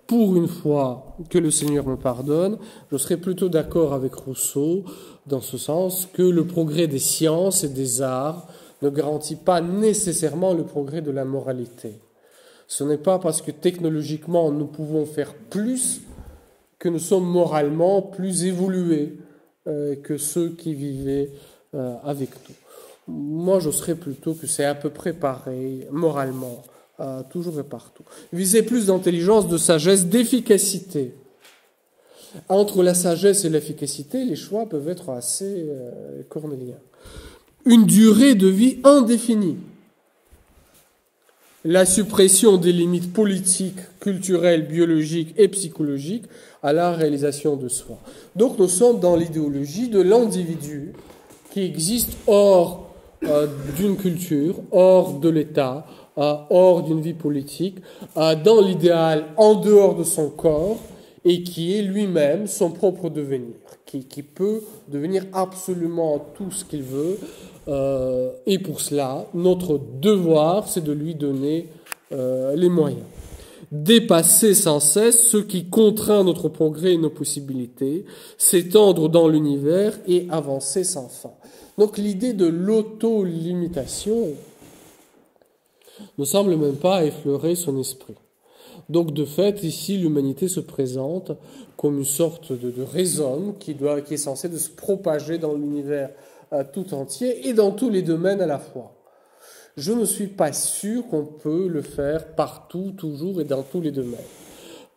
pour une fois que le Seigneur me pardonne, je serais plutôt d'accord avec Rousseau, dans ce sens que le progrès des sciences et des arts ne garantit pas nécessairement le progrès de la moralité. Ce n'est pas parce que technologiquement nous pouvons faire plus que nous sommes moralement plus évolués que ceux qui vivaient avec nous. Moi, je serais plutôt que c'est à peu près pareil, moralement, toujours et partout. Viser plus d'intelligence, de sagesse, d'efficacité. Entre la sagesse et l'efficacité, les choix peuvent être assez cornéliens. Une durée de vie indéfinie. La suppression des limites politiques, culturelles, biologiques et psychologiques à la réalisation de soi. Donc nous sommes dans l'idéologie de l'individu qui existe hors d'une culture, hors de l'État, hors d'une vie politique, dans l'idéal en dehors de son corps et qui est lui-même son propre devenir, qui peut devenir absolument tout ce qu'il veut. Et pour cela, notre devoir, c'est de lui donner les moyens. Dépasser sans cesse ce qui contraint notre progrès et nos possibilités, s'étendre dans l'univers et avancer sans fin. Donc l'idée de l'auto-limitation ne semble même pas effleurer son esprit. Donc de fait, ici, l'humanité se présente comme une sorte de rhizome qui est censé de se propager dans l'univers tout entier et dans tous les domaines à la fois. Je ne suis pas sûr qu'on peut le faire partout, toujours et dans tous les domaines,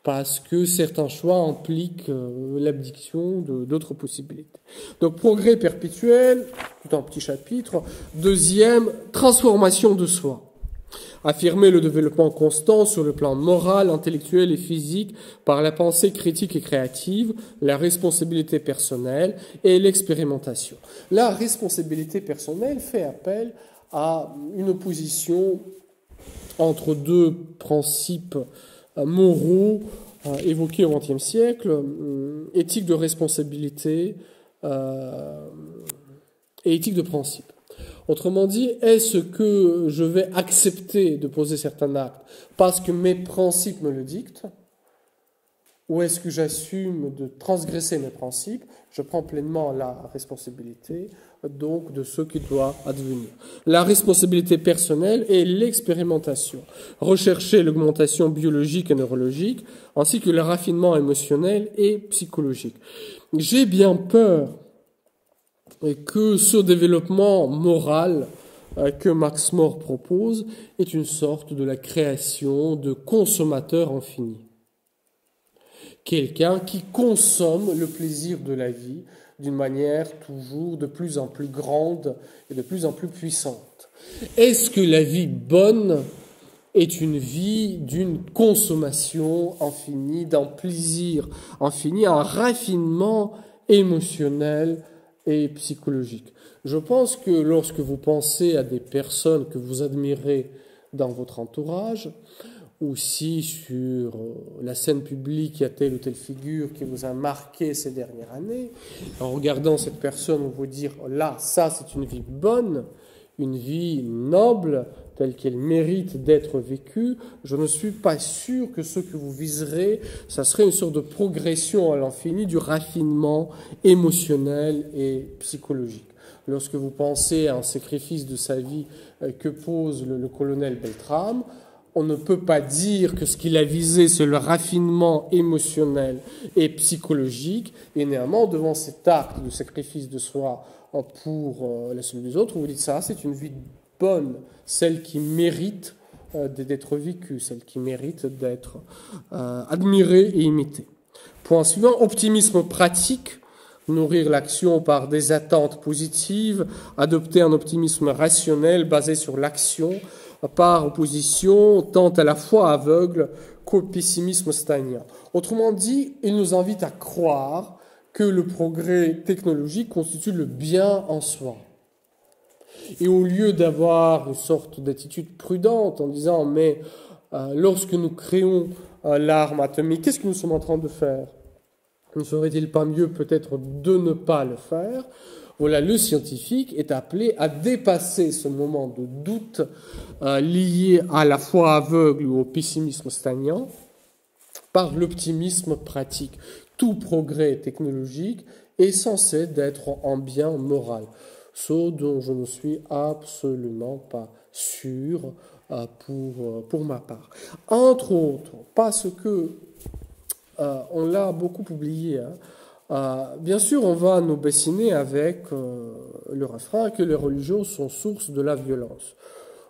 parce que certains choix impliquent l'abdiction d'autres possibilités. Donc progrès perpétuel, tout un petit chapitre. Deuxième, transformation de soi. Affirmer le développement constant sur le plan moral, intellectuel et physique par la pensée critique et créative, la responsabilité personnelle et l'expérimentation. La responsabilité personnelle fait appel à une opposition entre deux principes moraux évoqués au XXe siècle, éthique de responsabilité et éthique de principe. Autrement dit, est-ce que je vais accepter de poser certains actes parce que mes principes me le dictent, ou est-ce que j'assume de transgresser mes principes? Je prends pleinement la responsabilité donc de ce qui doit advenir. La responsabilité personnelle et l'expérimentation. Rechercher l'augmentation biologique et neurologique, ainsi que le raffinement émotionnel et psychologique. J'ai bien peur que ce développement moral que Max More propose est une sorte de la création de consommateurs infinis. Quelqu'un qui consomme le plaisir de la vie d'une manière toujours de plus en plus grande et de plus en plus puissante. Est-ce que la vie bonne est une vie d'une consommation infinie, d'un plaisir infini, un raffinement émotionnel et psychologique? Je pense que lorsque vous pensez à des personnes que vous admirez dans votre entourage, aussi sur la scène publique, il y a telle ou telle figure qui vous a marqué ces dernières années, en regardant cette personne, vous vous dire, là, ça c'est une vie bonne, une vie noble, telle qu'elle mérite d'être vécue, je ne suis pas sûr que ce que vous viserez, ça serait une sorte de progression à l'infini du raffinement émotionnel et psychologique. Lorsque vous pensez à un sacrifice de sa vie que pose le colonel Beltrame, on ne peut pas dire que ce qu'il a visé, c'est le raffinement émotionnel et psychologique. Et néanmoins, devant cet acte de sacrifice de soi pour la salut des autres, vous dites ça, c'est une vie bonne, celle qui mérite d'être vécue, celle qui mérite d'être admirée et imitée. Point suivant, optimisme pratique. Nourrir l'action par des attentes positives, adopter un optimisme rationnel basé sur l'action, par opposition tant à la foi aveugle qu'au pessimisme stagnant. Autrement dit, il nous invite à croire que le progrès technologique constitue le bien en soi. Et au lieu d'avoir une sorte d'attitude prudente en disant « mais lorsque nous créons l'arme atomique, qu'est-ce que nous sommes en train de faire ? Ne serait-il pas mieux peut-être de ne pas le faire ?» Voilà, le scientifique est appelé à dépasser ce moment de doute lié à la foi aveugle ou au pessimisme stagnant par l'optimisme pratique. Tout progrès technologique est censé d'être en bien moral, ce dont je ne suis absolument pas sûr pour ma part. Entre autres, parce que on l'a beaucoup oublié. Bien sûr, on va nous bassiner avec le refrain que les religions sont source de la violence.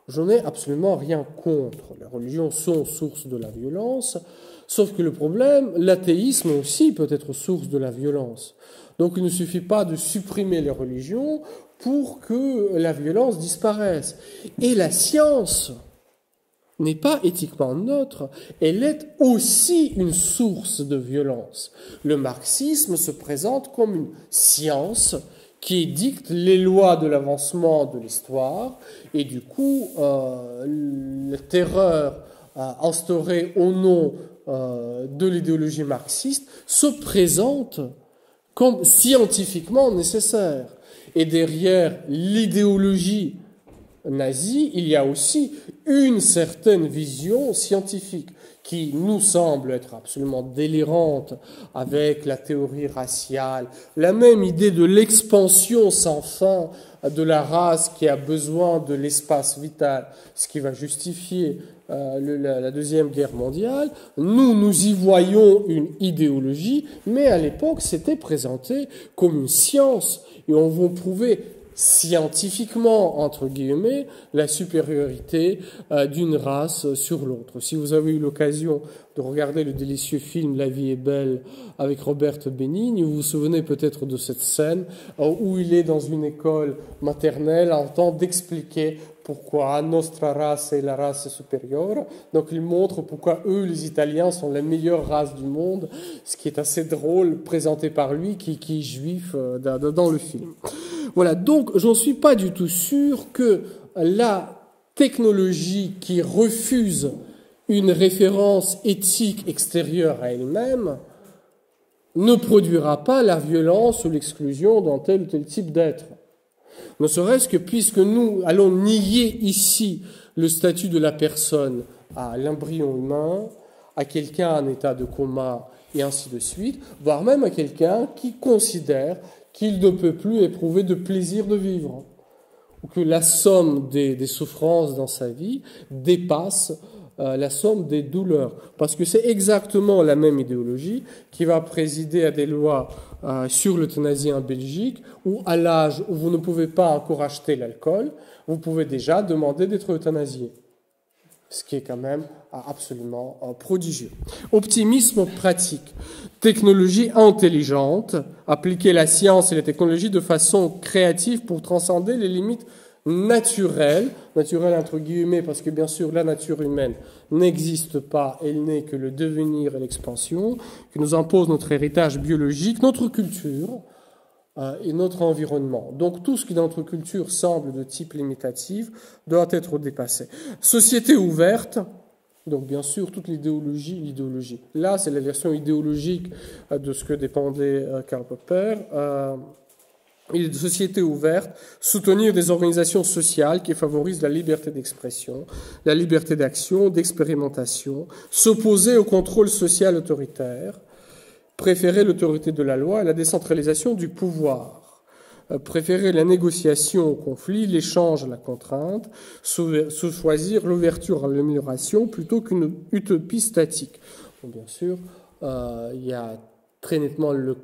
Je n'ai absolument rien contre. Les religions sont source de la violence, sauf que le problème, l'athéisme aussi peut être source de la violence. Donc il ne suffit pas de supprimer les religions pour que la violence disparaisse. Et la science n'est pas éthiquement neutre, elle est aussi une source de violence. Le marxisme se présente comme une science qui dicte les lois de l'avancement de l'histoire, et du coup, la terreur instaurée au nom de l'idéologie marxiste se présente comme scientifiquement nécessaire. Et derrière l'idéologie nazie, il y a aussi une certaine vision scientifique qui nous semble être absolument délirante avec la théorie raciale, la même idée de l'expansion sans fin de la race qui a besoin de l'espace vital, ce qui va justifier la Deuxième Guerre mondiale. Nous y voyons une idéologie, mais à l'époque, c'était présenté comme une science, et on va prouver scientifiquement, entre guillemets, la supériorité d'une race sur l'autre. Si vous avez eu l'occasion de regarder le délicieux film La vie est belle avec Robert Benigni, vous vous souvenez peut-être de cette scène où il est dans une école maternelle en train d'expliquer pourquoi nostra race est la race supérieure. Donc il montre pourquoi eux, les Italiens, sont la meilleure race du monde, ce qui est assez drôle, présenté par lui, qui est juif dans le film. Voilà, donc j'en suis pas du tout sûr que la technologie qui refuse une référence éthique extérieure à elle-même ne produira pas la violence ou l'exclusion d'un tel ou tel type d'être. Ne serait-ce que puisque nous allons nier ici le statut de la personne à l'embryon humain, à quelqu'un en état de coma et ainsi de suite, voire même à quelqu'un qui considère qu'il ne peut plus éprouver de plaisir de vivre, ou que la somme des souffrances dans sa vie dépasse la somme des douleurs. Parce que c'est exactement la même idéologie qui va présider à des lois sur l'euthanasie en Belgique, où à l'âge où vous ne pouvez pas encore acheter l'alcool, vous pouvez déjà demander d'être euthanasié. Ce qui est quand même absolument prodigieux. Optimisme pratique. Technologie intelligente. Appliquer la science et la technologie de façon créative pour transcender les limites naturelles. Naturelles entre guillemets, parce que bien sûr la nature humaine n'existe pas, elle n'est que le devenir et l'expansion, qui nous impose notre héritage biologique, notre culture et notre environnement. Donc tout ce qui dans notre culture semble de type limitatif doit être dépassé. Société ouverte, donc bien sûr toute l'idéologie. Là c'est la version idéologique de ce que dépendait Karl Popper. Une société ouverte, soutenir des organisations sociales qui favorisent la liberté d'expression, la liberté d'action, d'expérimentation, s'opposer au contrôle social autoritaire, préférer l'autorité de la loi et la décentralisation du pouvoir. préférer la négociation au conflit, l'échange à la contrainte, se choisir l'ouverture à l'amélioration plutôt qu'une utopie statique. Bon, bien sûr, il y a très nettement le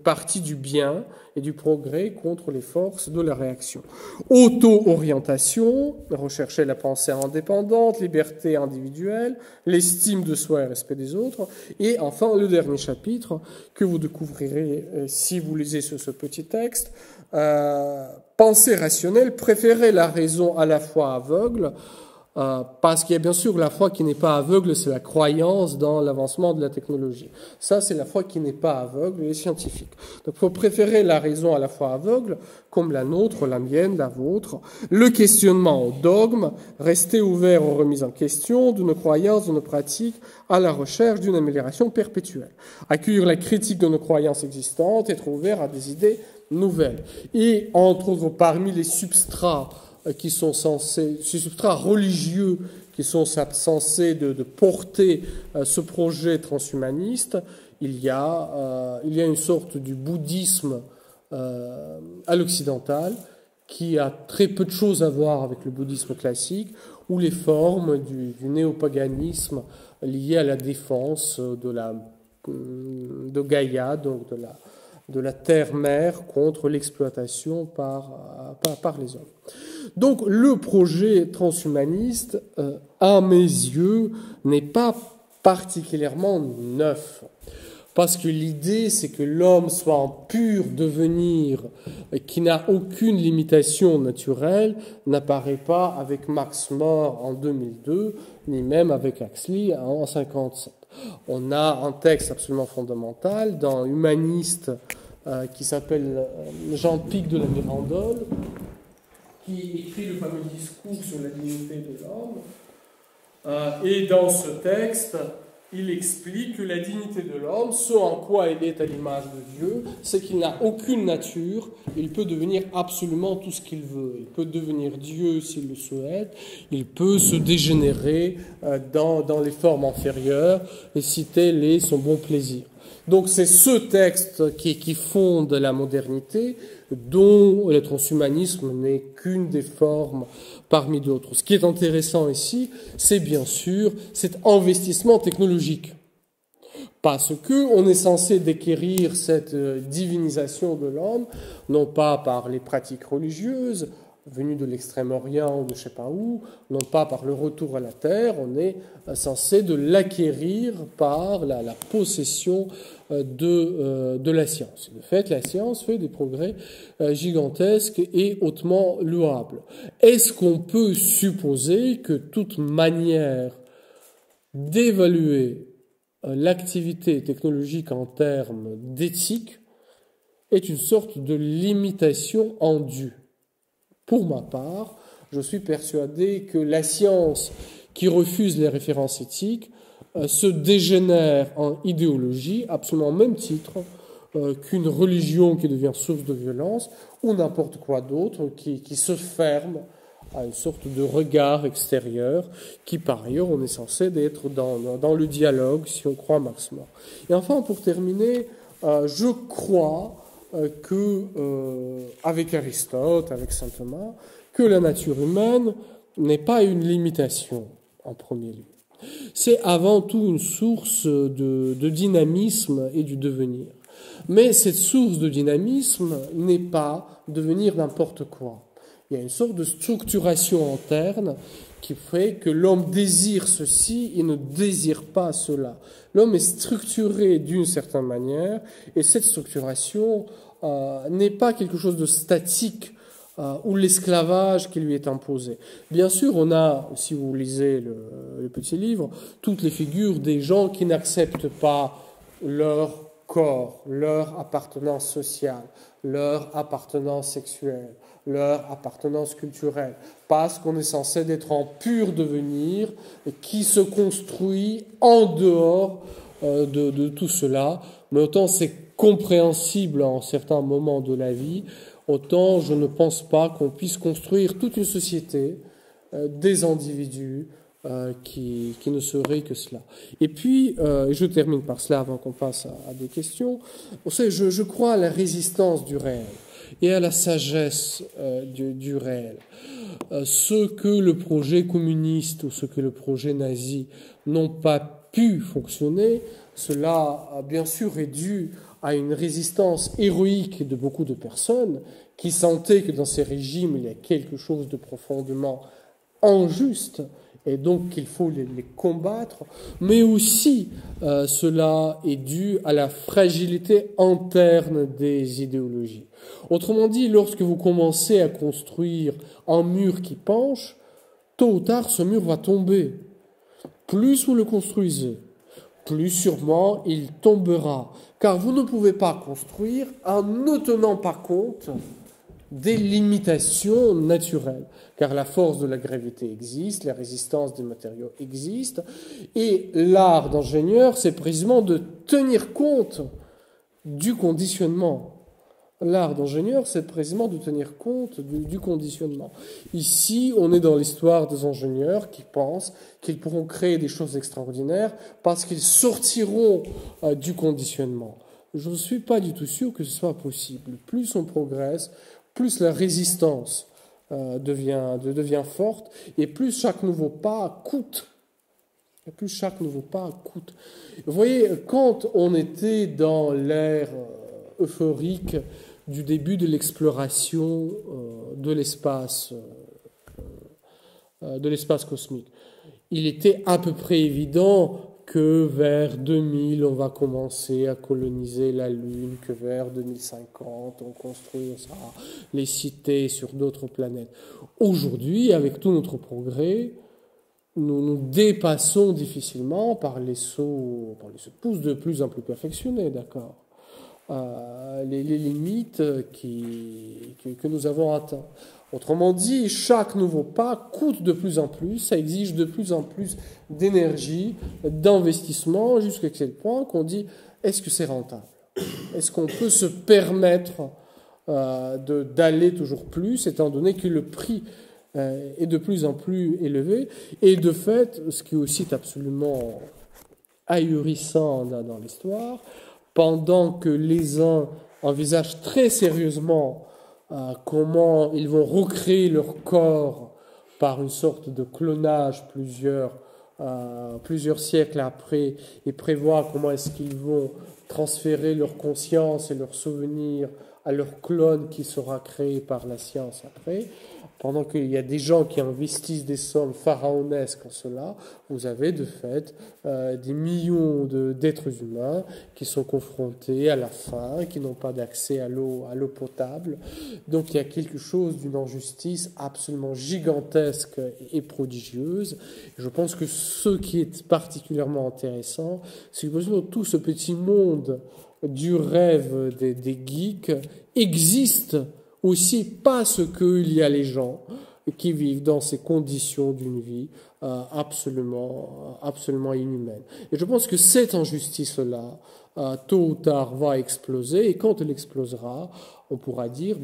parti du bien et du progrès contre les forces de la réaction. Auto-orientation, rechercher la pensée indépendante, liberté individuelle, l'estime de soi et respect des autres. Et enfin, le dernier chapitre que vous découvrirez si vous lisez ce petit texte, pensée rationnelle, préférer la raison à la foi aveugle, parce qu'il y a bien sûr la foi qui n'est pas aveugle, c'est la croyance dans l'avancement de la technologie. Ça, c'est la foi qui n'est pas aveugle, elle est scientifique. Donc, il faut préférer la raison à la foi aveugle, comme la nôtre, la mienne, la vôtre. Le questionnement au dogme, rester ouvert aux remises en question de nos croyances, de nos pratiques, à la recherche d'une amélioration perpétuelle. Accueillir la critique de nos croyances existantes, être ouvert à des idées nouvelles. Et, entre autres, parmi les substrats qui sont censés, ces substrats religieux qui sont censés de porter ce projet transhumaniste, il y a une sorte du bouddhisme à l'occidental qui a très peu de choses à voir avec le bouddhisme classique, ou les formes du néopaganisme liées à la défense de Gaïa, donc de la terre-mère contre l'exploitation par les hommes. Donc le projet transhumaniste, à mes yeux, n'est pas particulièrement neuf. Parce que l'idée, c'est que l'homme soit en pur devenir, qui n'a aucune limitation naturelle, n'apparaît pas avec Max More en 2002, ni même avec Huxley en 1957. On a un texte absolument fondamental dans Humaniste qui s'appelle Jean Pic de la Mirandole, qui écrit le fameux discours sur la dignité de l'homme. Et dans ce texte, il explique que la dignité de l'homme, ce en quoi il est à l'image de Dieu, c'est qu'il n'a aucune nature, il peut devenir absolument tout ce qu'il veut. Il peut devenir Dieu s'il le souhaite, il peut se dégénérer dans les formes inférieures, et si tel est son bon plaisir. Donc c'est ce texte qui fonde la modernité, dont le transhumanisme n'est qu'une des formes parmi d'autres. Ce qui est intéressant ici, c'est bien sûr cet investissement technologique. Parce que on est censé déquérir cette divinisation de l'homme, non pas par les pratiques religieuses, venues de l'Extrême-Orient ou de je sais pas où, non pas par le retour à la terre, on est censé de l'acquérir par la possession de la science. De fait, la science fait des progrès gigantesques et hautement louables. Est-ce qu'on peut supposer que toute manière d'évaluer l'activité technologique en termes d'éthique est une sorte de limitation en due? Pour ma part, je suis persuadé que la science qui refuse les références éthiques se dégénère en idéologie, absolument au même titre qu'une religion qui devient source de violence, ou n'importe quoi d'autre qui se ferme à une sorte de regard extérieur, qui par ailleurs on est censé d'être dans le dialogue, si on croit Max More. Et enfin, pour terminer, je crois avec Aristote, avec saint Thomas, que la nature humaine n'est pas une limitation en premier lieu. C'est avant tout une source de dynamisme et du devenir. Mais cette source de dynamisme n'est pas devenir n'importe quoi. Il y a une sorte de structuration interne qui fait que l'homme désire ceci et ne désire pas cela. L'homme est structuré d'une certaine manière, et cette structuration n'est pas quelque chose de statique ou l'esclavage qui lui est imposé. Bien sûr, on a, si vous lisez le petit livre, toutes les figures des gens qui n'acceptent pas leur corps, leur appartenance sociale, leur appartenance sexuelle, leur appartenance culturelle, parce qu'on est censé d'être en pur devenir qui se construit en dehors de tout cela. Mais autant c'est compréhensible en certains moments de la vie, autant je ne pense pas qu'on puisse construire toute une société, des individus, qui ne serait que cela. Et puis, je termine par cela avant qu'on passe à des questions. Vous savez, je crois à la résistance du réel et à la sagesse du réel. Ce que le projet communiste ou ce que le projet nazi n'ont pas pu fonctionner, cela bien sûr est dû à une résistance héroïque de beaucoup de personnes qui sentaient que dans ces régimes il y a quelque chose de profondément injuste et donc qu'il faut les combattre, mais aussi cela est dû à la fragilité interne des idéologies. Autrement dit, lorsque vous commencez à construire un mur qui penche, tôt ou tard ce mur va tomber. Plus vous le construisez, plus sûrement il tombera, car vous ne pouvez pas construire en ne tenant pas compte des limitations naturelles, car la force de la gravité existe, la résistance des matériaux existe, et l'art d'ingénieur, c'est précisément de tenir compte du conditionnement. L'art d'ingénieur, c'est précisément de tenir compte du conditionnement. Ici, on est dans l'histoire des ingénieurs qui pensent qu'ils pourront créer des choses extraordinaires parce qu'ils sortiront du conditionnement. Je ne suis pas du tout sûr que ce soit possible. Plus on progresse, plus la résistance devient forte et plus chaque nouveau pas coûte. Et plus chaque nouveau pas coûte. Vous voyez, quand on était dans l'ère euphorique du début de l'exploration de l'espace cosmique, il était à peu près évident que vers 2000, on va commencer à coloniser la Lune, que vers 2050, on construira les cités sur d'autres planètes. Aujourd'hui, avec tout notre progrès, nous nous dépassons difficilement par les sauts pouces de plus en plus perfectionnés, d'accord, les limites que nous avons atteintes. Autrement dit, chaque nouveau pas coûte de plus en plus, ça exige de plus en plus d'énergie, d'investissement, jusqu'à quel point qu'on dit, est-ce que c'est rentable? Est-ce qu'on peut se permettre d'aller toujours plus, étant donné que le prix est de plus en plus élevé? Et de fait, ce qui aussi est absolument ahurissant dans l'histoire, pendant que les uns envisagent très sérieusement comment ils vont recréer leur corps par une sorte de clonage plusieurs siècles après et prévoir comment est-ce qu'ils vont transférer leur conscience et leurs souvenirs à leur clone qui sera créé par la science après. Pendant qu'il y a des gens qui investissent des sommes pharaonesques en cela, vous avez de fait des millions d'êtres humains qui sont confrontés à la faim, qui n'ont pas d'accès à l'eau potable. Donc il y a quelque chose d'une injustice absolument gigantesque et prodigieuse. Et je pense que ce qui est particulièrement intéressant, c'est que tout ce petit monde du rêve des geeks existe aussi parce qu'il y a les gens qui vivent dans ces conditions d'une vie absolument inhumaine. Et je pense que cette injustice-là, tôt ou tard, va exploser, et quand elle explosera, on pourra dire,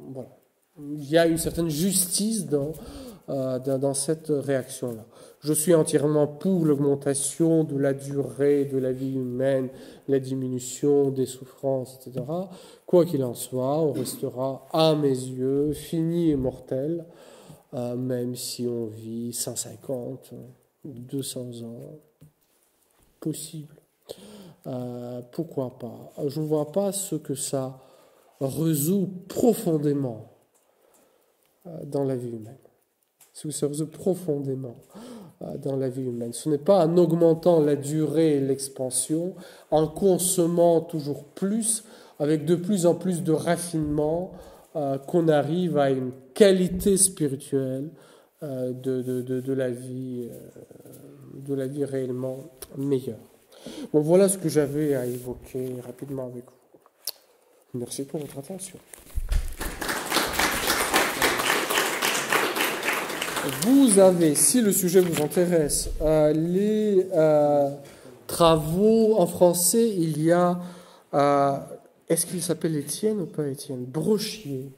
voilà, il y a une certaine justice dans cette réaction-là. Je suis entièrement pour l'augmentation de la durée de la vie humaine, la diminution des souffrances, etc. Quoi qu'il en soit, on restera, à mes yeux, fini et mortel, même si on vit 150, 200 ans, possible. Pourquoi pas? Je ne vois pas ce que ça résout profondément dans la vie humaine. Ce que ça résout profondément dans la vie humaine. Ce n'est pas en augmentant la durée et l'expansion, en consommant toujours plus, avec de plus en plus de raffinement, qu'on arrive à une qualité spirituelle de la vie réellement meilleure. Bon, voilà ce que j'avais à évoquer rapidement avec vous. Merci pour votre attention. Vous avez, si le sujet vous intéresse, les travaux en français. Il y a, est-ce qu'il s'appelle Étienne ou pas Étienne? Brochier.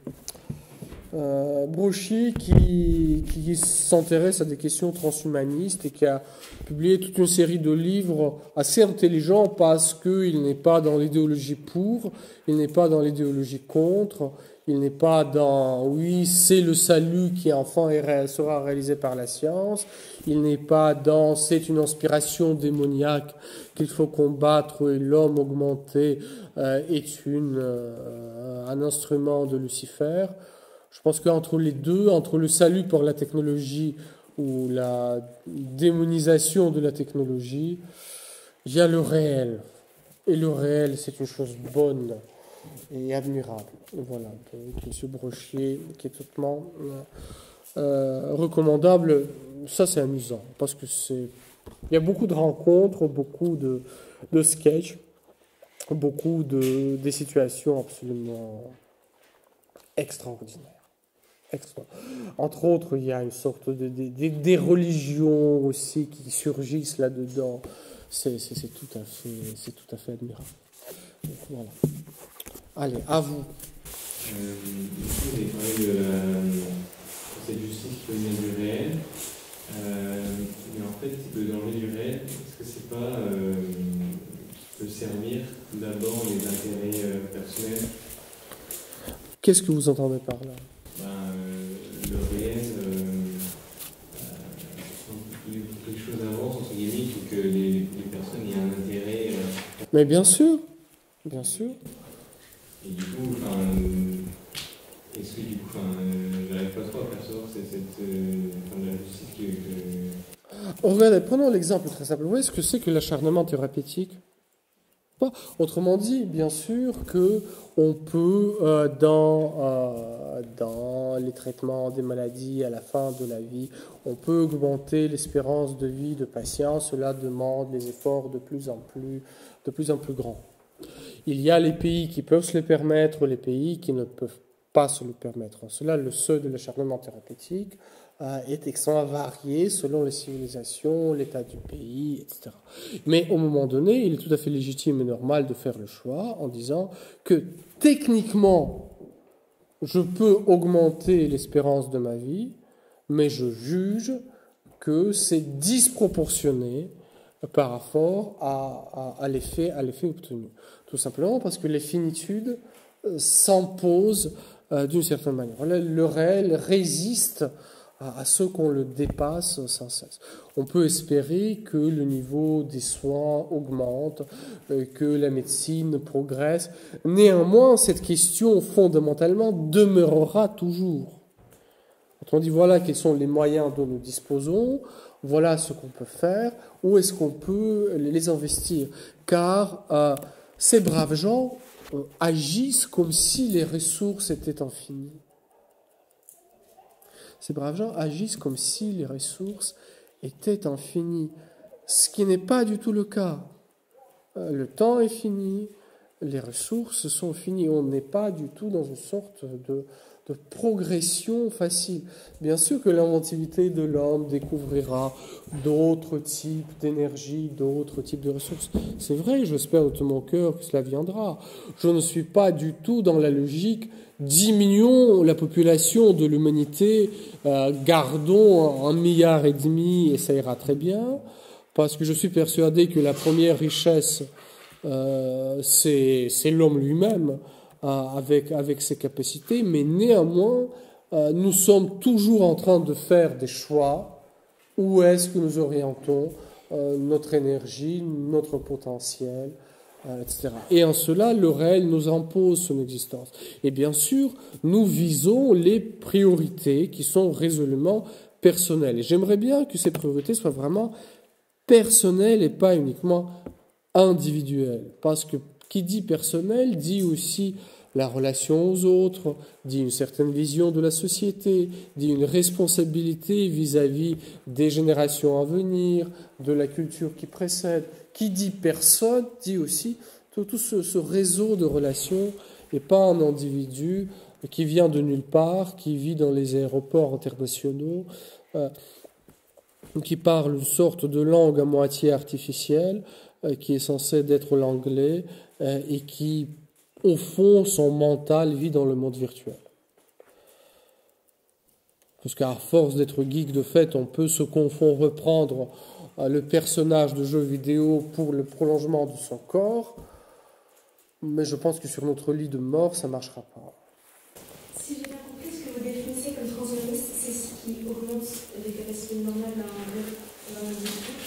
Gramsci qui s'intéresse à des questions transhumanistes et qui a publié toute une série de livres assez intelligents parce qu'il n'est pas dans l'idéologie pour, il n'est pas dans l'idéologie contre, il n'est pas dans oui, c'est le salut qui enfin sera réalisé par la science, il n'est pas dans c'est une inspiration démoniaque qu'il faut combattre et l'homme augmenté est un instrument de Lucifer. Je pense qu'entre les deux, entre le salut par la technologie ou la démonisation de la technologie, il y a le réel. Et le réel, c'est une chose bonne et admirable. Voilà, donc M. Brochier, qui est totalement recommandable. Ça, c'est amusant, parce que il y a beaucoup de rencontres, beaucoup de sketchs, beaucoup des situations absolument extraordinaires. Entre autres, il y a une sorte des religions aussi qui surgissent là-dedans. C'est tout à fait admirable. Donc, voilà. Allez, à vous. Vous avez parlé de cette justice qui peut venir du réel. Mais en fait, le danger du réel, est-ce que c'est pas qui peut servir d'abord les intérêts personnels? Qu'est-ce que vous entendez par là? Le réel, quelque chose avance, entre guillemets, il faut que les personnes aient un intérêt. Mais bien sûr, bien sûr. Et du coup, est-ce que du coup, j'arrive pas trop à percevoir la justice que... Regardez, prenons l'exemple très simple. Vous voyez ce que c'est que l'acharnement thérapeutique? Pas. Autrement dit, bien sûr que on peut, dans les traitements des maladies à la fin de la vie, on peut augmenter l'espérance de vie de patients. Cela demande des efforts de plus en plus grands. Il y a les pays qui peuvent se le permettre, les pays qui ne peuvent pas se le permettre. En cela, le seuil de l'acharnement thérapeutique est extrêmement varié selon les civilisations, l'état du pays, etc. Mais au moment donné, il est tout à fait légitime et normal de faire le choix en disant que techniquement, je peux augmenter l'espérance de ma vie, mais je juge que c'est disproportionné par rapport à l'effet obtenu. Tout simplement parce que les finitudes s'imposent d'une certaine manière. Le réel résiste à ce qu'on le dépasse sans cesse. On peut espérer que le niveau des soins augmente, que la médecine progresse. Néanmoins, cette question fondamentalement demeurera toujours. On dit voilà quels sont les moyens dont nous disposons, voilà ce qu'on peut faire, où est-ce qu'on peut les investir. Car ces braves gens agissent comme si les ressources étaient infinies. Ces braves gens agissent comme si les ressources étaient infinies, ce qui n'est pas du tout le cas. Le temps est fini, les ressources sont finies. On n'est pas du tout dans une sorte de progression facile. Bien sûr que l'inventivité de l'homme découvrira d'autres types d'énergie, d'autres types de ressources. C'est vrai, j'espère de tout mon cœur que cela viendra. Je ne suis pas du tout dans la logique diminuons la population de l'humanité, gardons 1,5 milliard et ça ira très bien, parce que je suis persuadé que la première richesse, c'est l'homme lui-même, avec ses capacités, mais néanmoins, nous sommes toujours en train de faire des choix. Où est-ce que nous orientons notre énergie, notre potentiel, etc. Et en cela, le réel nous impose son existence. Et bien sûr, nous visons les priorités qui sont résolument personnelles. Et j'aimerais bien que ces priorités soient vraiment personnelles et pas uniquement individuelles. Parce que qui dit personnel dit aussi la relation aux autres, dit une certaine vision de la société, dit une responsabilité vis-à-vis des générations à venir, de la culture qui précède. Qui dit personne dit aussi tout ce réseau de relations et pas un individu qui vient de nulle part, qui vit dans les aéroports internationaux, qui parle une sorte de langue à moitié artificielle, qui est censée être l'anglais, et qui, au fond, son mental vit dans le monde virtuel. Parce qu'à force d'être geek de fait, on peut se confondre, reprendre le personnage de jeu vidéo pour le prolongement de son corps. Mais je pense que sur notre lit de mort, ça ne marchera pas. Si j'ai bien compris, ce que vous définissez comme transhumaniste, c'est ce qui augmente les capacités normales d'un individu.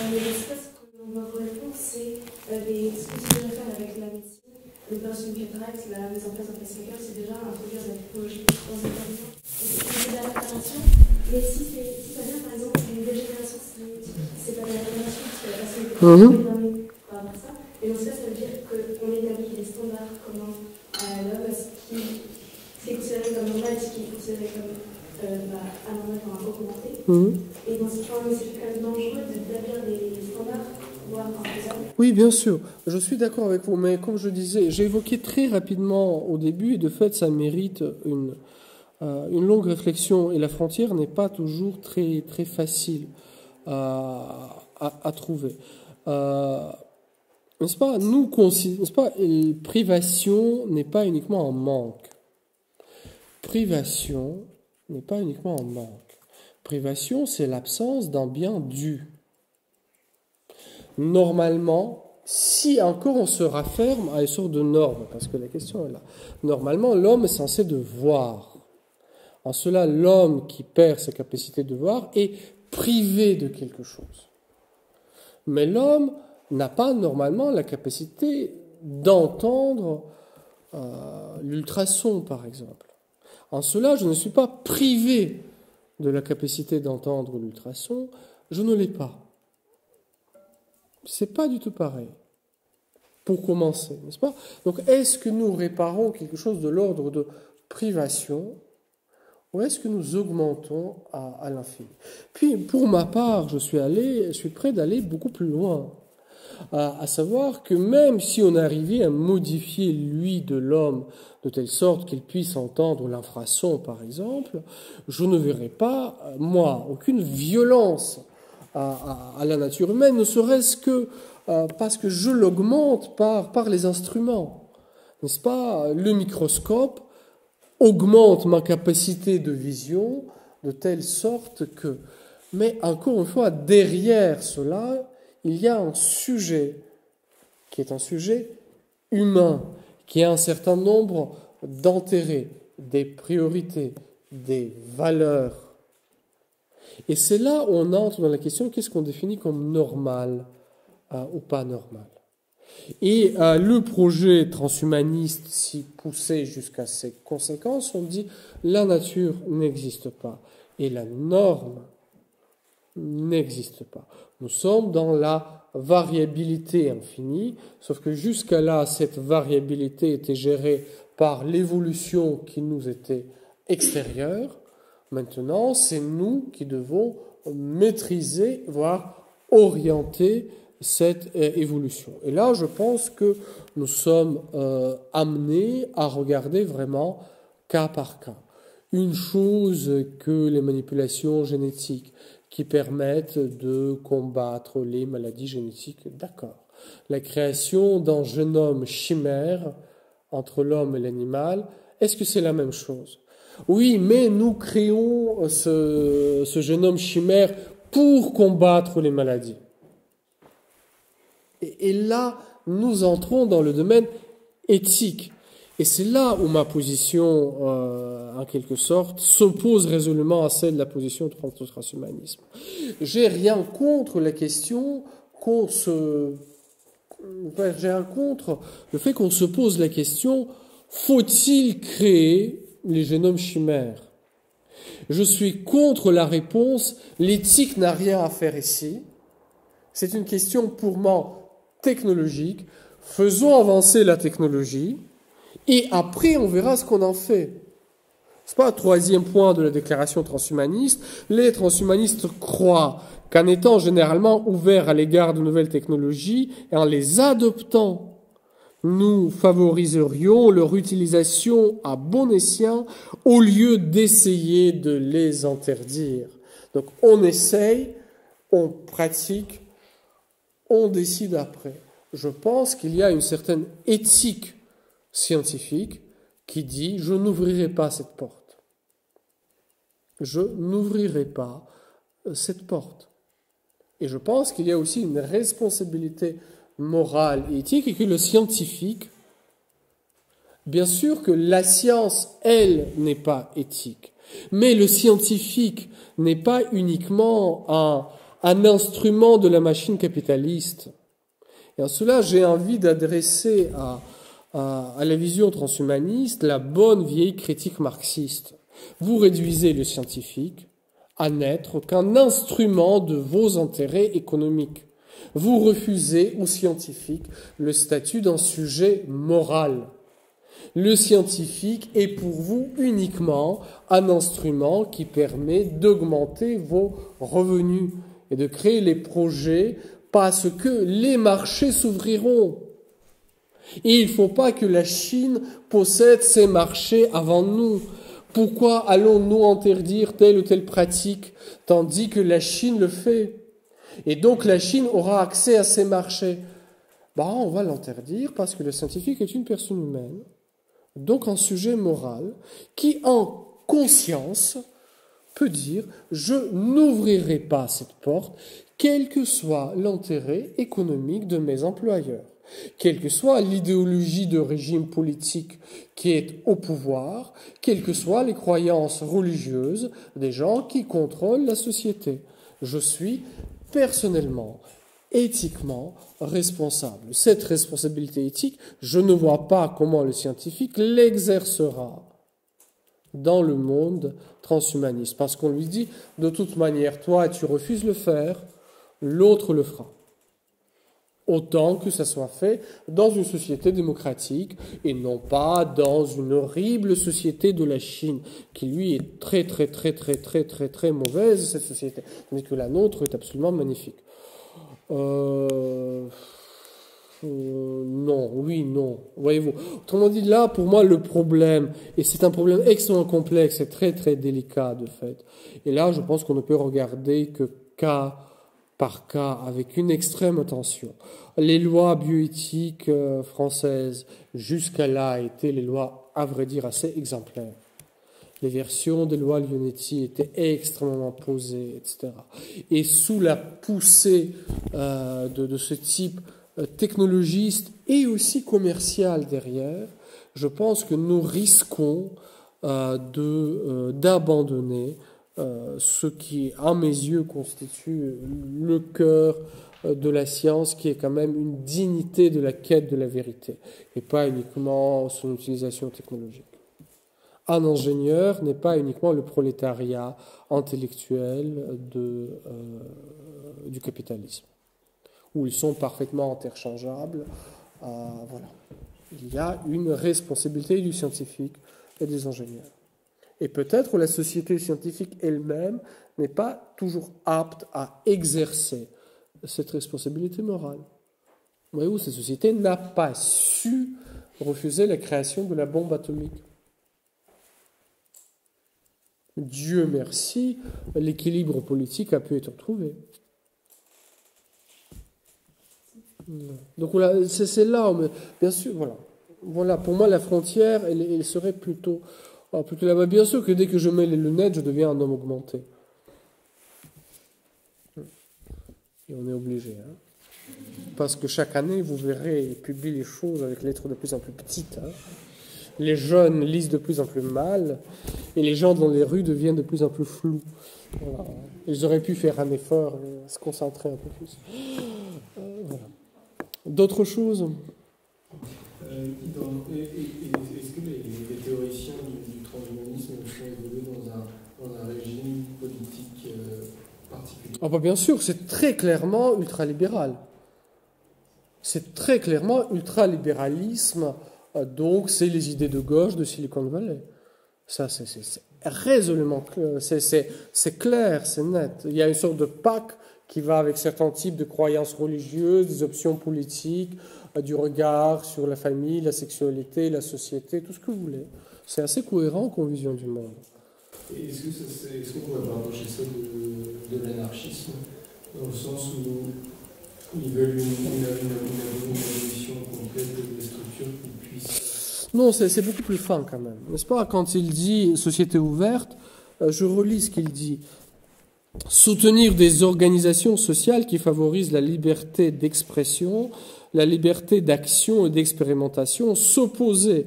Mais l'espace qu'on va vous répondre, c'est ce que tu devrais faire avec la médecine, l'opération de cataracte, la mise en place d'un pacemaker, c'est déjà introduire de la technologie dans un environnement. C'est de l'intervention. Mais si ça vient par exemple d'une dégénération significative, c'est pas de l'intervention, parce que la personne est permis par rapport à ça. Et dans ce cas, ça veut dire qu'on établit des standards communs à l'homme, ce qui est considéré comme normal, ce qui est considéré comme anormal, augmenté. Et dans ce cas, c'est quand même dangereux d'établir des standards, voire infaisables. Oui, bien sûr, je suis d'accord avec vous, mais comme je disais, j'ai évoqué très rapidement au début, et de fait, ça mérite une longue réflexion, et la frontière n'est pas toujours très, très facile à trouver. N'est-ce pas, n'est-ce pas, privation n'est pas uniquement un manque. Privation n'est pas uniquement un manque. Privation, c'est l'absence d'un bien dû. Normalement, si encore on se rafferme à une sorte de norme, parce que la question est là, normalement, l'homme est censé de voir. En cela, l'homme qui perd sa capacité de voir est privé de quelque chose. Mais l'homme n'a pas normalement la capacité d'entendre l'ultrason, par exemple. En cela, je ne suis pas privé de la capacité d'entendre l'ultrason, je ne l'ai pas. C'est pas du tout pareil. Pour commencer, n'est-ce pas? Donc, est-ce que nous réparons quelque chose de l'ordre de privation, ou est-ce que nous augmentons à l'infini? Puis, pour ma part, je suis prêt d'aller beaucoup plus loin. À savoir que même si on arrivait à modifier l'ouïe de l'homme de telle sorte qu'il puisse entendre l'infrason, par exemple, je ne verrais pas, moi, aucune violence à la nature humaine, ne serait-ce que parce que je l'augmente par les instruments. N'est-ce pas? Le microscope augmente ma capacité de vision de telle sorte que... Mais encore une fois, derrière cela, il y a un sujet qui est un sujet humain, qui a un certain nombre d'intérêts, des priorités, des valeurs. Et c'est là où on entre dans la question, qu'est-ce qu'on définit comme normal ou pas normal? Et le projet transhumaniste, si poussé jusqu'à ses conséquences, on dit la nature n'existe pas et la norme n'existe pas. Nous sommes dans la variabilité infinie, sauf que jusqu'à là, cette variabilité était gérée par l'évolution qui nous était extérieure. Maintenant, c'est nous qui devons maîtriser, voire orienter cette évolution. Et là, je pense que nous sommes amenés à regarder vraiment cas par cas. Une chose que les manipulations génétiques qui permettent de combattre les maladies génétiques, d'accord. La création d'un génome chimère entre l'homme et l'animal, est-ce que c'est la même chose? Oui, mais nous créons ce génome chimère pour combattre les maladies. Et là, nous entrons dans le domaine éthique. Et c'est là où ma position, en quelque sorte, s'oppose résolument à celle de la position du transhumanisme. J'ai rien contre la question j'ai rien contre le fait qu'on se pose la question, faut-il créer les génomes chimères? Je suis contre la réponse, l'éthique n'a rien à faire ici. C'est une question purement technologique. Faisons avancer la technologie. Et après, on verra ce qu'on en fait. C'est pas un troisième point de la déclaration transhumaniste. Les transhumanistes croient qu'en étant généralement ouverts à l'égard de nouvelles technologies et en les adoptant, nous favoriserions leur utilisation à bon escient au lieu d'essayer de les interdire. Donc on essaye, on pratique, on décide après. Je pense qu'il y a une certaine éthique scientifique qui dit « je n'ouvrirai pas cette porte ». je n'ouvrirai pas cette porte. Et je pense qu'il y a aussi une responsabilité morale et éthique et que le scientifique, bien sûr que la science, elle, n'est pas éthique, mais le scientifique n'est pas uniquement un instrument de la machine capitaliste. Et en cela, j'ai envie d'adresser à la vision transhumaniste la bonne vieille critique marxiste. Vous réduisez le scientifique à n'être qu'un instrument de vos intérêts économiques. Vous refusez au scientifique le statut d'un sujet moral. Le scientifique est pour vous uniquement un instrument qui permet d'augmenter vos revenus et de créer les projets parce que les marchés s'ouvriront. Et il ne faut pas que la Chine possède ces marchés avant nous. Pourquoi allons-nous interdire telle ou telle pratique tandis que la Chine le fait? Et donc la Chine aura accès à ces marchés. On va l'interdire parce que le scientifique est une personne humaine, donc un sujet moral, qui en conscience peut dire « je n'ouvrirai pas cette porte » quel que soit l'intérêt économique de mes employeurs, quelle que soit l'idéologie de régime politique qui est au pouvoir, quelles que soient les croyances religieuses des gens qui contrôlent la société. Je suis personnellement, éthiquement responsable. Cette responsabilité éthique, je ne vois pas comment le scientifique l'exercera dans le monde transhumaniste. Parce qu'on lui dit, de toute manière, toi, tu refuses le faire, l'autre le fera. Autant que ça soit fait dans une société démocratique et non pas dans une horrible société de la Chine, qui lui est très mauvaise, cette société, mais que la nôtre est absolument magnifique. Non, voyez-vous. Autrement dit, là, pour moi, le problème, et c'est un problème extrêmement complexe et très délicat, de fait. Et là, je pense qu'on ne peut regarder que cas par cas, avec une extrême attention. Les lois bioéthiques françaises, jusqu'à là, étaient les lois, à vrai dire, assez exemplaires. Les versions des lois Leonetti étaient extrêmement posées, etc. Et sous la poussée de ce type technologiste et aussi commercial derrière, je pense que nous risquons d'abandonner ce qui, à mes yeux, constitue le cœur de la science, qui est quand même une dignité de la quête de la vérité, et pas uniquement son utilisation technologique. Un ingénieur n'est pas uniquement le prolétariat intellectuel du capitalisme, où ils sont parfaitement interchangeables. Voilà. Il y a une responsabilité du scientifique et des ingénieurs. Et peut-être la société scientifique elle-même n'est pas toujours apte à exercer cette responsabilité morale. Voyez-vous, cette société n'a pas su refuser la création de la bombe atomique. Dieu merci, l'équilibre politique a pu être trouvé. Donc voilà, c'est là, mais bien sûr, voilà. Pour moi, la frontière, elle serait plutôt là-bas. Bien sûr que dès que je mets les lunettes, je deviens un homme augmenté. Et on est obligé, parce que chaque année, vous verrez, ils publient les choses avec les lettres de plus en plus petites. Les jeunes lisent de plus en plus mal, et les gens dans les rues deviennent de plus en plus flous. Voilà. Ils auraient pu faire un effort, se concentrer un peu plus. Voilà. D'autres choses? Est-ce que les théoriciens du transhumanisme sont évolués dans un régime politique particulier? Bien sûr, c'est très clairement ultralibéral. C'est très clairement ultralibéralisme. Donc, c'est les idées de gauche de Silicon Valley. Ça, c'est résolument clair. C'est clair, c'est net. Il y a une sorte de pacte qui va avec certains types de croyances religieuses, des options politiques, du regard sur la famille, la sexualité, la société, tout ce que vous voulez. C'est assez cohérent comme vision du monde. Et est-ce qu'on pourrait rapprocher ça de l'anarchisme, dans le sens où ils veulent une abolition complète des structures qui puissent... Non, c'est beaucoup plus fin quand même. N'est-ce pas? Quand il dit société ouverte, je relis ce qu'il dit. Soutenir des organisations sociales qui favorisent la liberté d'expression, la liberté d'action et d'expérimentation, s'opposer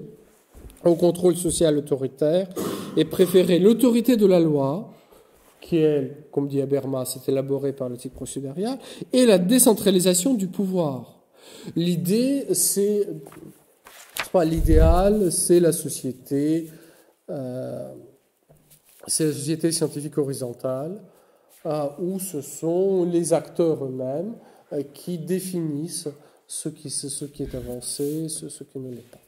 au contrôle social autoritaire et préférer l'autorité de la loi, qui est, comme dit Habermas, est élaborée par l'éthique procéduriale, et la décentralisation du pouvoir. L'idée, c'est pas l'idéal, c'est la société scientifique horizontale, où ce sont les acteurs eux-mêmes qui définissent ce qui est avancé, ce qui ne l'est pas.